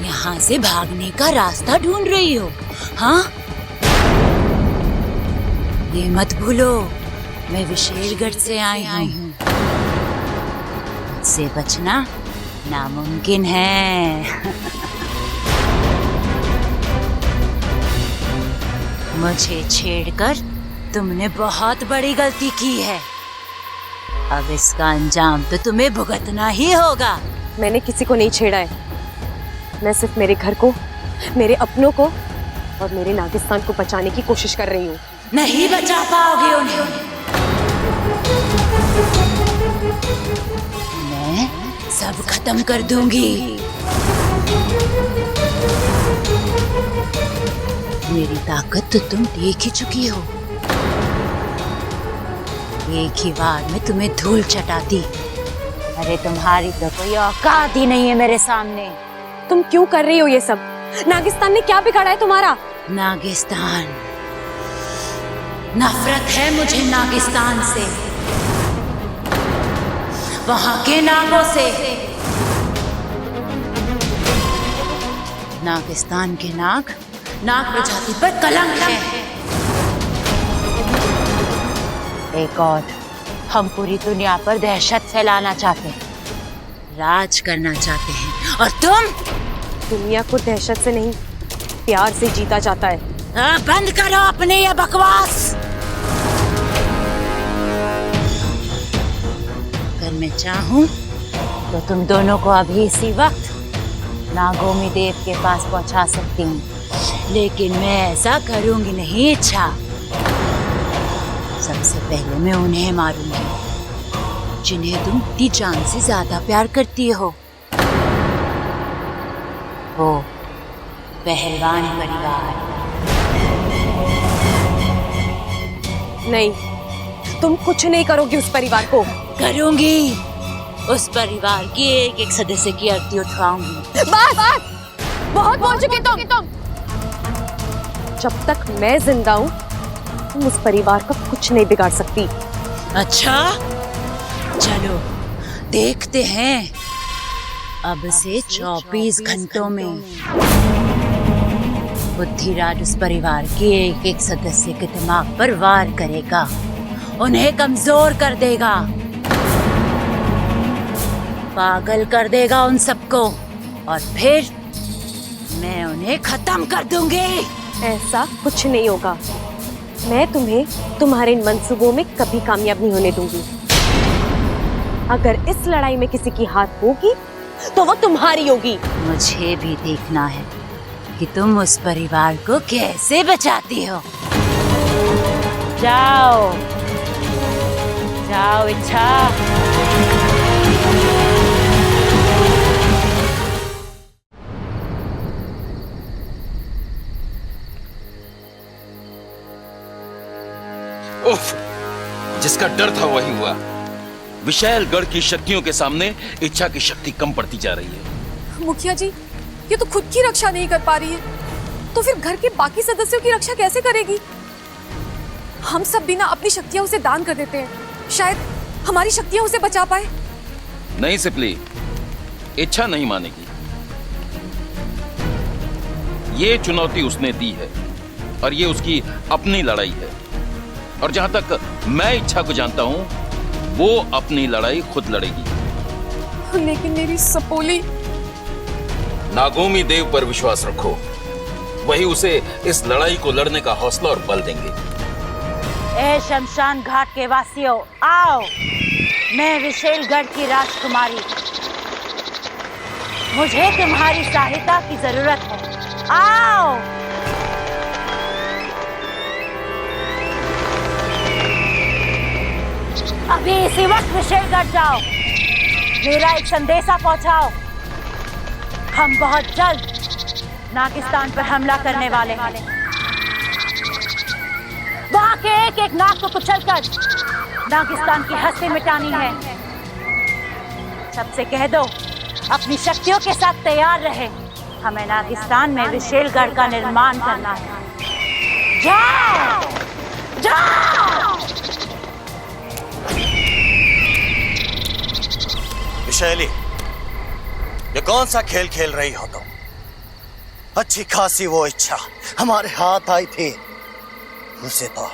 यहाँ से भागने का रास्ता ढूंढ रही हो? हाँ? ये मत भूलो, मैं विशेषगढ़ से आई हूँ। मुझसे बचना नामुमकिन है। मुझे छेड़कर तुमने बहुत बड़ी गलती की है। अब इसका अंजाम तो तुम्हें भुगतना ही होगा। मैंने किसी को नहीं छेड़ा है। मैं सिर्फ मेरे घर को, मेरे अपनों को और मेरे नागिस्तान को बचाने की कोशिश कर रही हूँ। नहीं बचा पाओगे उन्हें। मैं सब खत्म कर दूंगी। मेरी ताकत तो तुम देख ही चुकी हो। एक ही बार में तुम्हें धूल चटाती। अरे तुम्हारी तो कोई औकात ही नहीं है मेरे सामने। तुम क्यों कर रही हो ये सब? नागिस्तान ने क्या बिगाड़ा है तुम्हारा? नागिस्तान, नफरत है मुझे नागिस्तान से, वहां के नागों से। नागिस्तान के नाग प्रजाति पर कलंक है। एक और, हम पूरी दुनिया पर दहशत फैलाना चाहते हैं, राज करना चाहते हैं, और तुम? दुनिया को दहशत से नहीं, प्यार से जीता जाता है। बंद करो अपने ये बकवास। अगर मैं चाहूं तो तुम दोनों को अभी इसी वक्त नागोमी देव के पास पहुंचा सकती हूँ, लेकिन मैं ऐसा करूंगी नहीं इच्छा। सबसे पहले मैं उन्हें मारूंगी जिन्हें तुम इतनी जान से ज्यादा प्यार करती हो। वो पहलवान परिवार। नहीं, तुम कुछ नहीं करोगी उस परिवार को। करूंगी। उस परिवार की एक एक सदस्य की आरती उठवाऊंगी। बस बहुत बोल चुके तुम। जब तक मैं जिंदा हूँ तुम उस परिवार का कुछ नहीं बिगाड़ सकती। अच्छा, चलो देखते हैं। अब से 24 घंटों में बुद्धिराज उस परिवार के एक एक सदस्य के दिमाग पर वार करेगा, उन्हें कमजोर कर देगा, पागल कर देगा उन सबको, और फिर मैं उन्हें खत्म कर दूंगी। ऐसा कुछ नहीं होगा। मैं तुम्हें तुम्हारे इन मंसूबों में कभी कामयाब नहीं होने दूंगी। अगर इस लड़ाई में किसी की हाथ होगी तो वो तुम्हारी होगी। मुझे भी देखना है कि तुम उस परिवार को कैसे बचाती हो। जाओ जाओ इच्छा। उफ, जिसका डर था वही हुआ। विशालगढ़ की शक्तियों के सामने इच्छा की शक्ति कम पड़ती जा रही है। मुखिया जी, ये तो खुद की रक्षा नहीं कर पा रही है, तो फिर घर के बाकी सदस्यों की रक्षा कैसे करेगी? हम सब भी ना अपनी शक्तियां उसे दान कर देते हैं, शायद हमारी शक्तियां उसे बचा पाए। नहीं सिपली, इच्छा नहीं मानेगी। ये चुनौती उसने दी है और ये उसकी अपनी लड़ाई है, और जहां तक मैं इच्छा को जानता हूं, वो अपनी लड़ाई खुद लड़ेगी। लेकिन मेरी सपोली। नागोमी देव पर विश्वास रखो, वही उसे इस लड़ाई को लड़ने का हौसला और बल देंगे। ए शमशान घाट के वासियों, आओ। मैं विशेषगढ़ की राजकुमारी, मुझे तुम्हारी सहायता की जरूरत है। आओ। इसी वक्त विशेलगढ़ जाओ, मेरा एक संदेशा पहुंचाओ। हम बहुत जल्द नागिस्तान पर हमला करने वाले हैं। वहां के एक एक नाग को कुचलकर नागिस्तान की हस्ती मिटानी है। सबसे कह दो अपनी शक्तियों के साथ तैयार रहे। हमें नागिस्तान में विशेलगढ़ का निर्माण करना है। जाओ जाओ। विशैली, ये कौन सा खेल खेल रही हो तुम? अच्छी खासी वो इच्छा हमारे हाथ आई थी, उसे तो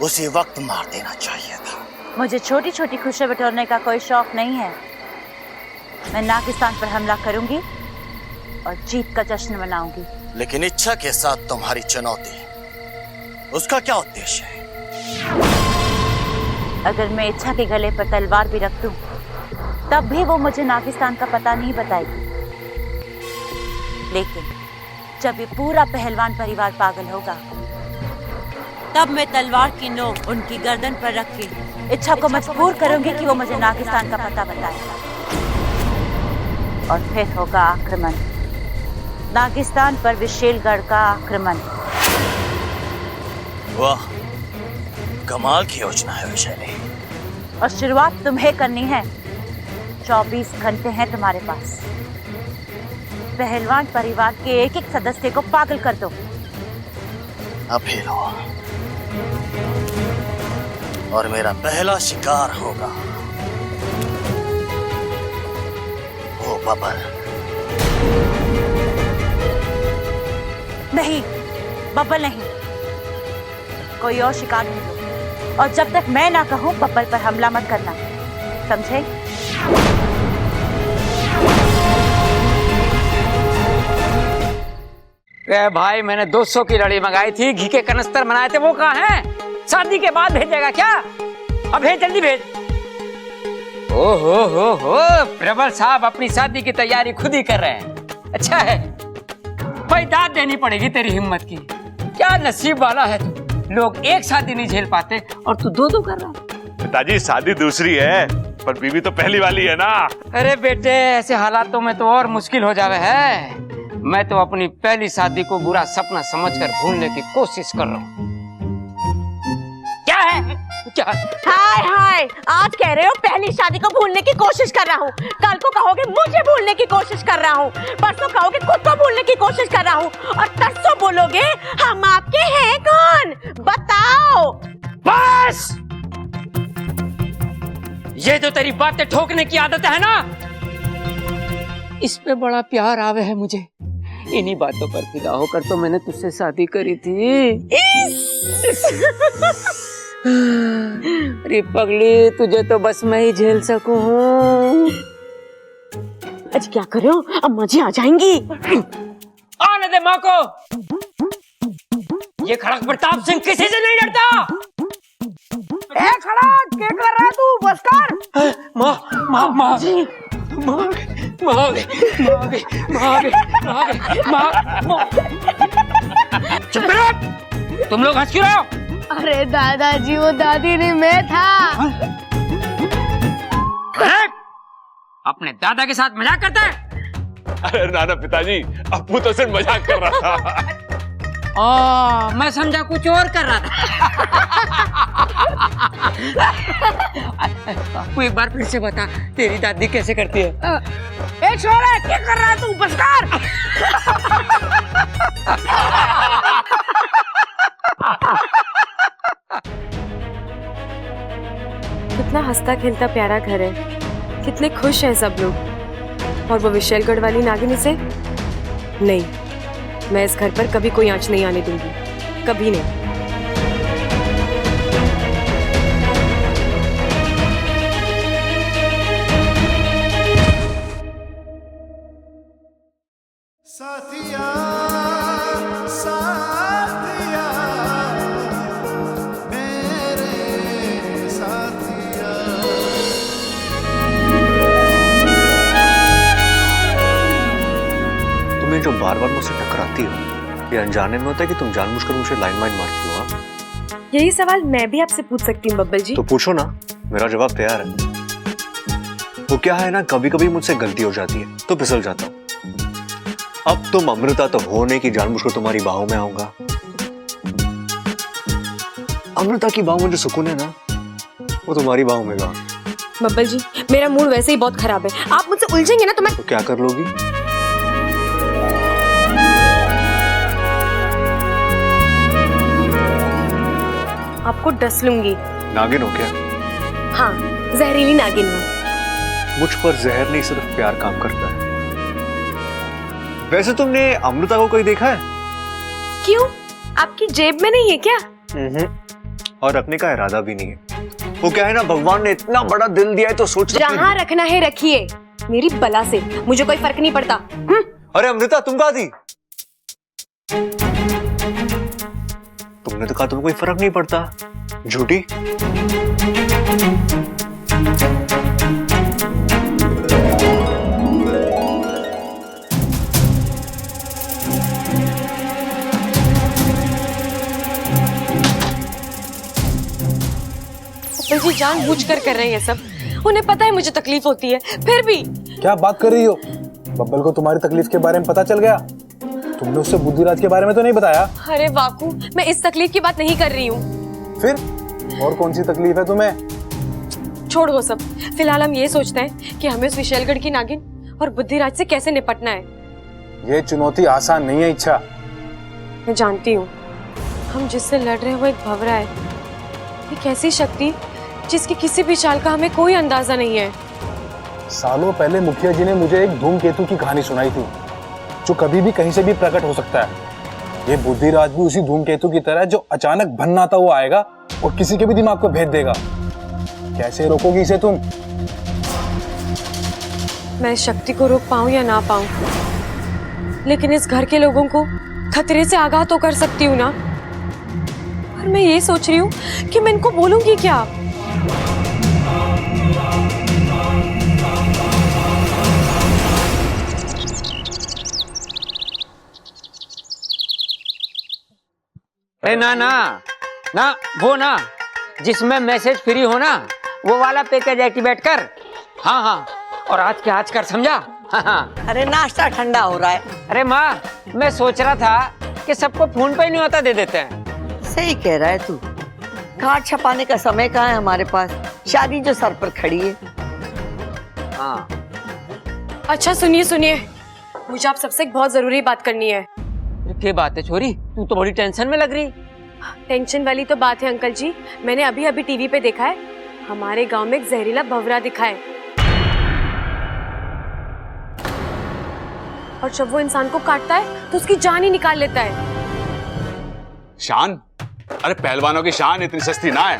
उसी वक्त मार देना चाहिए था। मुझे छोटी छोटी खुशियां बटोरने का कोई शौक नहीं है। मैं नागिस्तान पर हमला करूंगी और जीत का जश्न मनाऊंगी। लेकिन इच्छा के साथ तुम्हारी चुनौती, उसका क्या उद्देश्य है? अगर मैं इच्छा के गले पर तलवार भी रख दूं, तब भी वो मुझे नागिस्तान का पता नहीं बताएगी। लेकिन जब ये पूरा पहलवान परिवार पागल होगा, तब मैं तलवार की नोक उनकी गर्दन पर रख के इच्छा को मजबूर करूंगी कि वो मुझे नागिस्तान का पता बताएगा। और फिर होगा आक्रमण, नागिस्तान पर विशेलगढ़ का आक्रमण। वाह, कमाल की योजना है विशैली। और शुरुआत तुम्हें करनी है। 24 घंटे हैं तुम्हारे पास। पहलवान परिवार के एक एक सदस्य को पागल कर दो। अब ही लो, और मेरा पहला शिकार होगा वो बबल। नहीं, बब्बल नहीं, कोई और शिकार ढूंढो। और जब तक मैं ना कहूं बब्बल पर हमला मत करना, समझे? भाई मैंने 200 की लड़ी मंगाई थी, घी के कनस्तर बनाए थे, वो कहाँ हैं? शादी के बाद भेजेगा क्या? अब भेज, जल्दी भेज। हो प्रबल साहब अपनी शादी की तैयारी खुद ही कर रहे हैं। अच्छा है, भाई दाद देनी पड़ेगी तेरी हिम्मत की। क्या नसीब वाला है तू, लोग एक शादी नहीं झेल पाते और तू दो कर रहा है। पिताजी, शादी दूसरी है पर बीवी तो पहली वाली है ना। अरे बेटे, ऐसे हालातों में तो और मुश्किल हो जावे है। मैं तो अपनी पहली शादी को बुरा सपना समझकर भूलने की कोशिश कर रहा हूँ। क्या है? क्या? हाय हाय, आज कह रहे हो पहली शादी को भूलने की कोशिश कर रहा हूँ, कल को कहोगे मुझे भूलने की कोशिश कर रहा हूँ, परसों कहोगे खुद को भूलने की कोशिश कर रहा हूँ, और तरसों बोलोगे हम आपके हैं कौन? बताओ। बस, ये जो तेरी बातें ठोकने की आदत है ना, इस पे बड़ा प्यार आवे है मुझे। इन्हीं बातों पर फिदा होकर तो मैंने तुझसे शादी करी थी। अरे पगली, तुझे तो बस मैं ही झेल सकूं। आज क्या करो, अम्मा जी आ जाएंगी। आने दे माँ को। ये खड़क प्रताप सिंह किसी से नहीं डरता। ए खड़क, क्या कर रहा है तू? बस कर। माँ माँ माँ माँ चुप रहो। तुम लोग हंस क्यों रहे हो? अरे दादाजी, वो दादी नहीं, मैं था। अपने दादा के साथ मजाक करता है? अरे नाना पिताजी, अप्पू तो सिर्फ मजाक कर रहा था। मैं समझा कुछ और कर रहा था। आपको एक बार फिर से बता, तेरी दादी कैसे करती है? ए छोरा, क्या कर रहा है तू? बस कर। कितना हंसता खेलता प्यारा घर है, कितने खुश हैं सब लोग। और वो विशेलगढ़ वाली नागिनी से नहीं, मैं इस घर पर कभी कोई आंच नहीं आने दूंगी, कभी नहीं। साथिया साथिया मेरे साथिया। तुम्हें जो बार बार मुझसे टकराती हो, ये अनजाने में होता है कि तुम जानबूझकर मुझे लाइन मारती हो? यही सवाल मैं भी आपसे पूछ सकती हूँ बब्बल जी। तो पूछो ना, मेरा जवाब तैयार है। वो क्या है ना, कभी कभी मुझसे गलती हो जाती है तो फिसल जाता हूँ। अब तुम अमृता तो हो नहीं कि जानबूझकर तुम्हारी बाहों में आऊंगा। अमृता की बाहों में जो सुकून है ना, वो तुम्हारी बाहों में गा। बब्बल जी, मेरा मूड वैसे ही बहुत खराब है, आप मुझसे उलझेंगे ना तो मैं क्या कर लोगी? आपको डस लूंगी। नागिन हो क्या? हाँ, जहरीली नागिन हूँ। मुझ पर जहर नहीं, सिर्फ प्यार काम करता है। वैसे तुमने अमृता को कोई देखा है? क्यों, आपकी जेब में नहीं है क्या? और रखने का इरादा भी नहीं है। वो क्या है ना, भगवान ने इतना बड़ा दिल दिया है तो सोच जहाँ रखना है रखिए, मेरी बला से मुझे कोई फर्क नहीं पड़ता। अरे अमृता, तुम कहाँ थी? तुमने तो कहा तुम्हें कोई फर्क नहीं पड़ता, झूठी। जी जानबूझकर कर रहे हैं सब, उन्हें पता है मुझे तकलीफ होती है, फिर भी। क्या बात कर रही हो? बब्बल को तुम्हारी तकलीफ के बारे में पता चल गया? तुमने उससे बुद्धिराज के बारे में तो नहीं बताया? अरे वाकू, मैं इस तकलीफ की बात नहीं कर रही हूँ। फिर और कौन सी तकलीफ है तुम्हें? छोड़ वो सब, फिलहाल हम ये सोचते हैं कि हमें उस विशैलगढ़ की नागिन और बुद्धिराज से कैसे निपटना है। ये चुनौती आसान नहीं है इच्छा। मैं जानती हूँ, हम जिससे लड़ रहे हैं वो एक भंवरा है, एक ऐसी शक्ति जिसकी किसी भी चाल का हमें कोई अंदाजा नहीं है। सालों पहले मुखिया जी ने मुझे एक धूमकेतु की कहानी सुनाई थी, जो कभी भी कहीं से भी प्रकट हो सकता है। ये बुद्धिराज भी उसी धूमकेतु की तरह, जो अचानक भन्नाता हुआ आएगा और किसी के भी दिमाग को भेद देगा। कैसे रोकोगी इसे तुम? मैं इस शक्ति को रोक पाऊं या ना पाऊं, लेकिन इस घर के लोगों को खतरे से आगाह तो कर सकती हूँ ना। और मैं ये सोच रही हूँ कि मैं इनको बोलूंगी क्या। ना ना ना, वो ना जिसमें मैसेज फ्री हो ना, वो वाला पैकेज एक्टिवेट कर। हाँ हाँ, और आज के आज कर, समझा? हाँ। अरे नाश्ता ठंडा हो रहा है। अरे माँ, मैं सोच रहा था कि सबको फोन पे ही नहीं होता दे देते हैं। सही कह रहा है तू, कार्ड छपाने का समय कहाँ है हमारे पास, शादी जो सर पर खड़ी है। हाँ। अच्छा सुनिए सुनिए, मुझे आप सबसे एक बहुत जरूरी बात करनी है। क्या बात है छोरी, तू तो बड़ी टेंशन में लग रही। टेंशन वाली तो बात है अंकल जी, मैंने अभी अभी टीवी पे देखा है, हमारे गांव में एक जहरीला भंवरा दिखा है, और जब वो इंसान को काटता है तो उसकी जान ही निकाल लेता है। शान? अरे पहलवानों की शान इतनी सस्ती ना है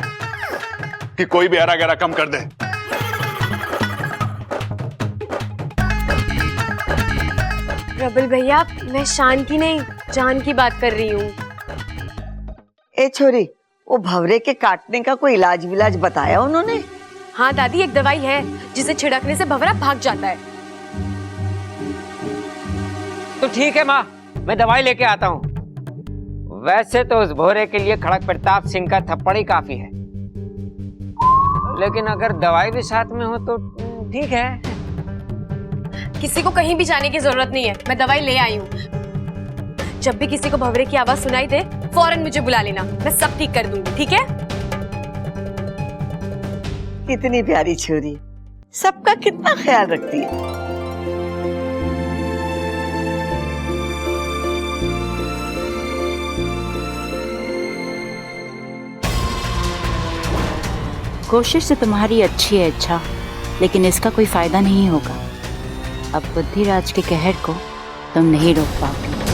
कि कोई भी हरा गहरा कम कर दे। प्रबल भैया, मैं शान की नहीं, जान की बात कर रही हूँ। ए छोरी, वो भंवरे के काटने का कोई इलाज विलाज बताया उन्होंने? हाँ दादी, एक दवाई है जिसे छिड़कने से भंवरा भाग जाता है। तो ठीक है माँ, मैं दवाई लेके आता हूँ। वैसे तो उस भोरे के लिए खड़क प्रताप सिंह का थप्पड़ ही काफी है, लेकिन अगर दवाई भी साथ में हो तो ठीक है। किसी को कहीं भी जाने की जरूरत नहीं है, मैं दवाई ले आई हूँ। जब भी किसी को भंवरे की आवाज सुनाई दे, फौरन मुझे बुला लेना, मैं सब ठीक कर दूंगी, ठीक है? कितनी प्यारी छोरी, सबका कितना ख्याल रखती है। कोशिश तो तुम्हारी अच्छी है इच्छा, लेकिन इसका कोई फायदा नहीं होगा। अब बुद्धिराज के कहर को तुम नहीं रोक पाओगे।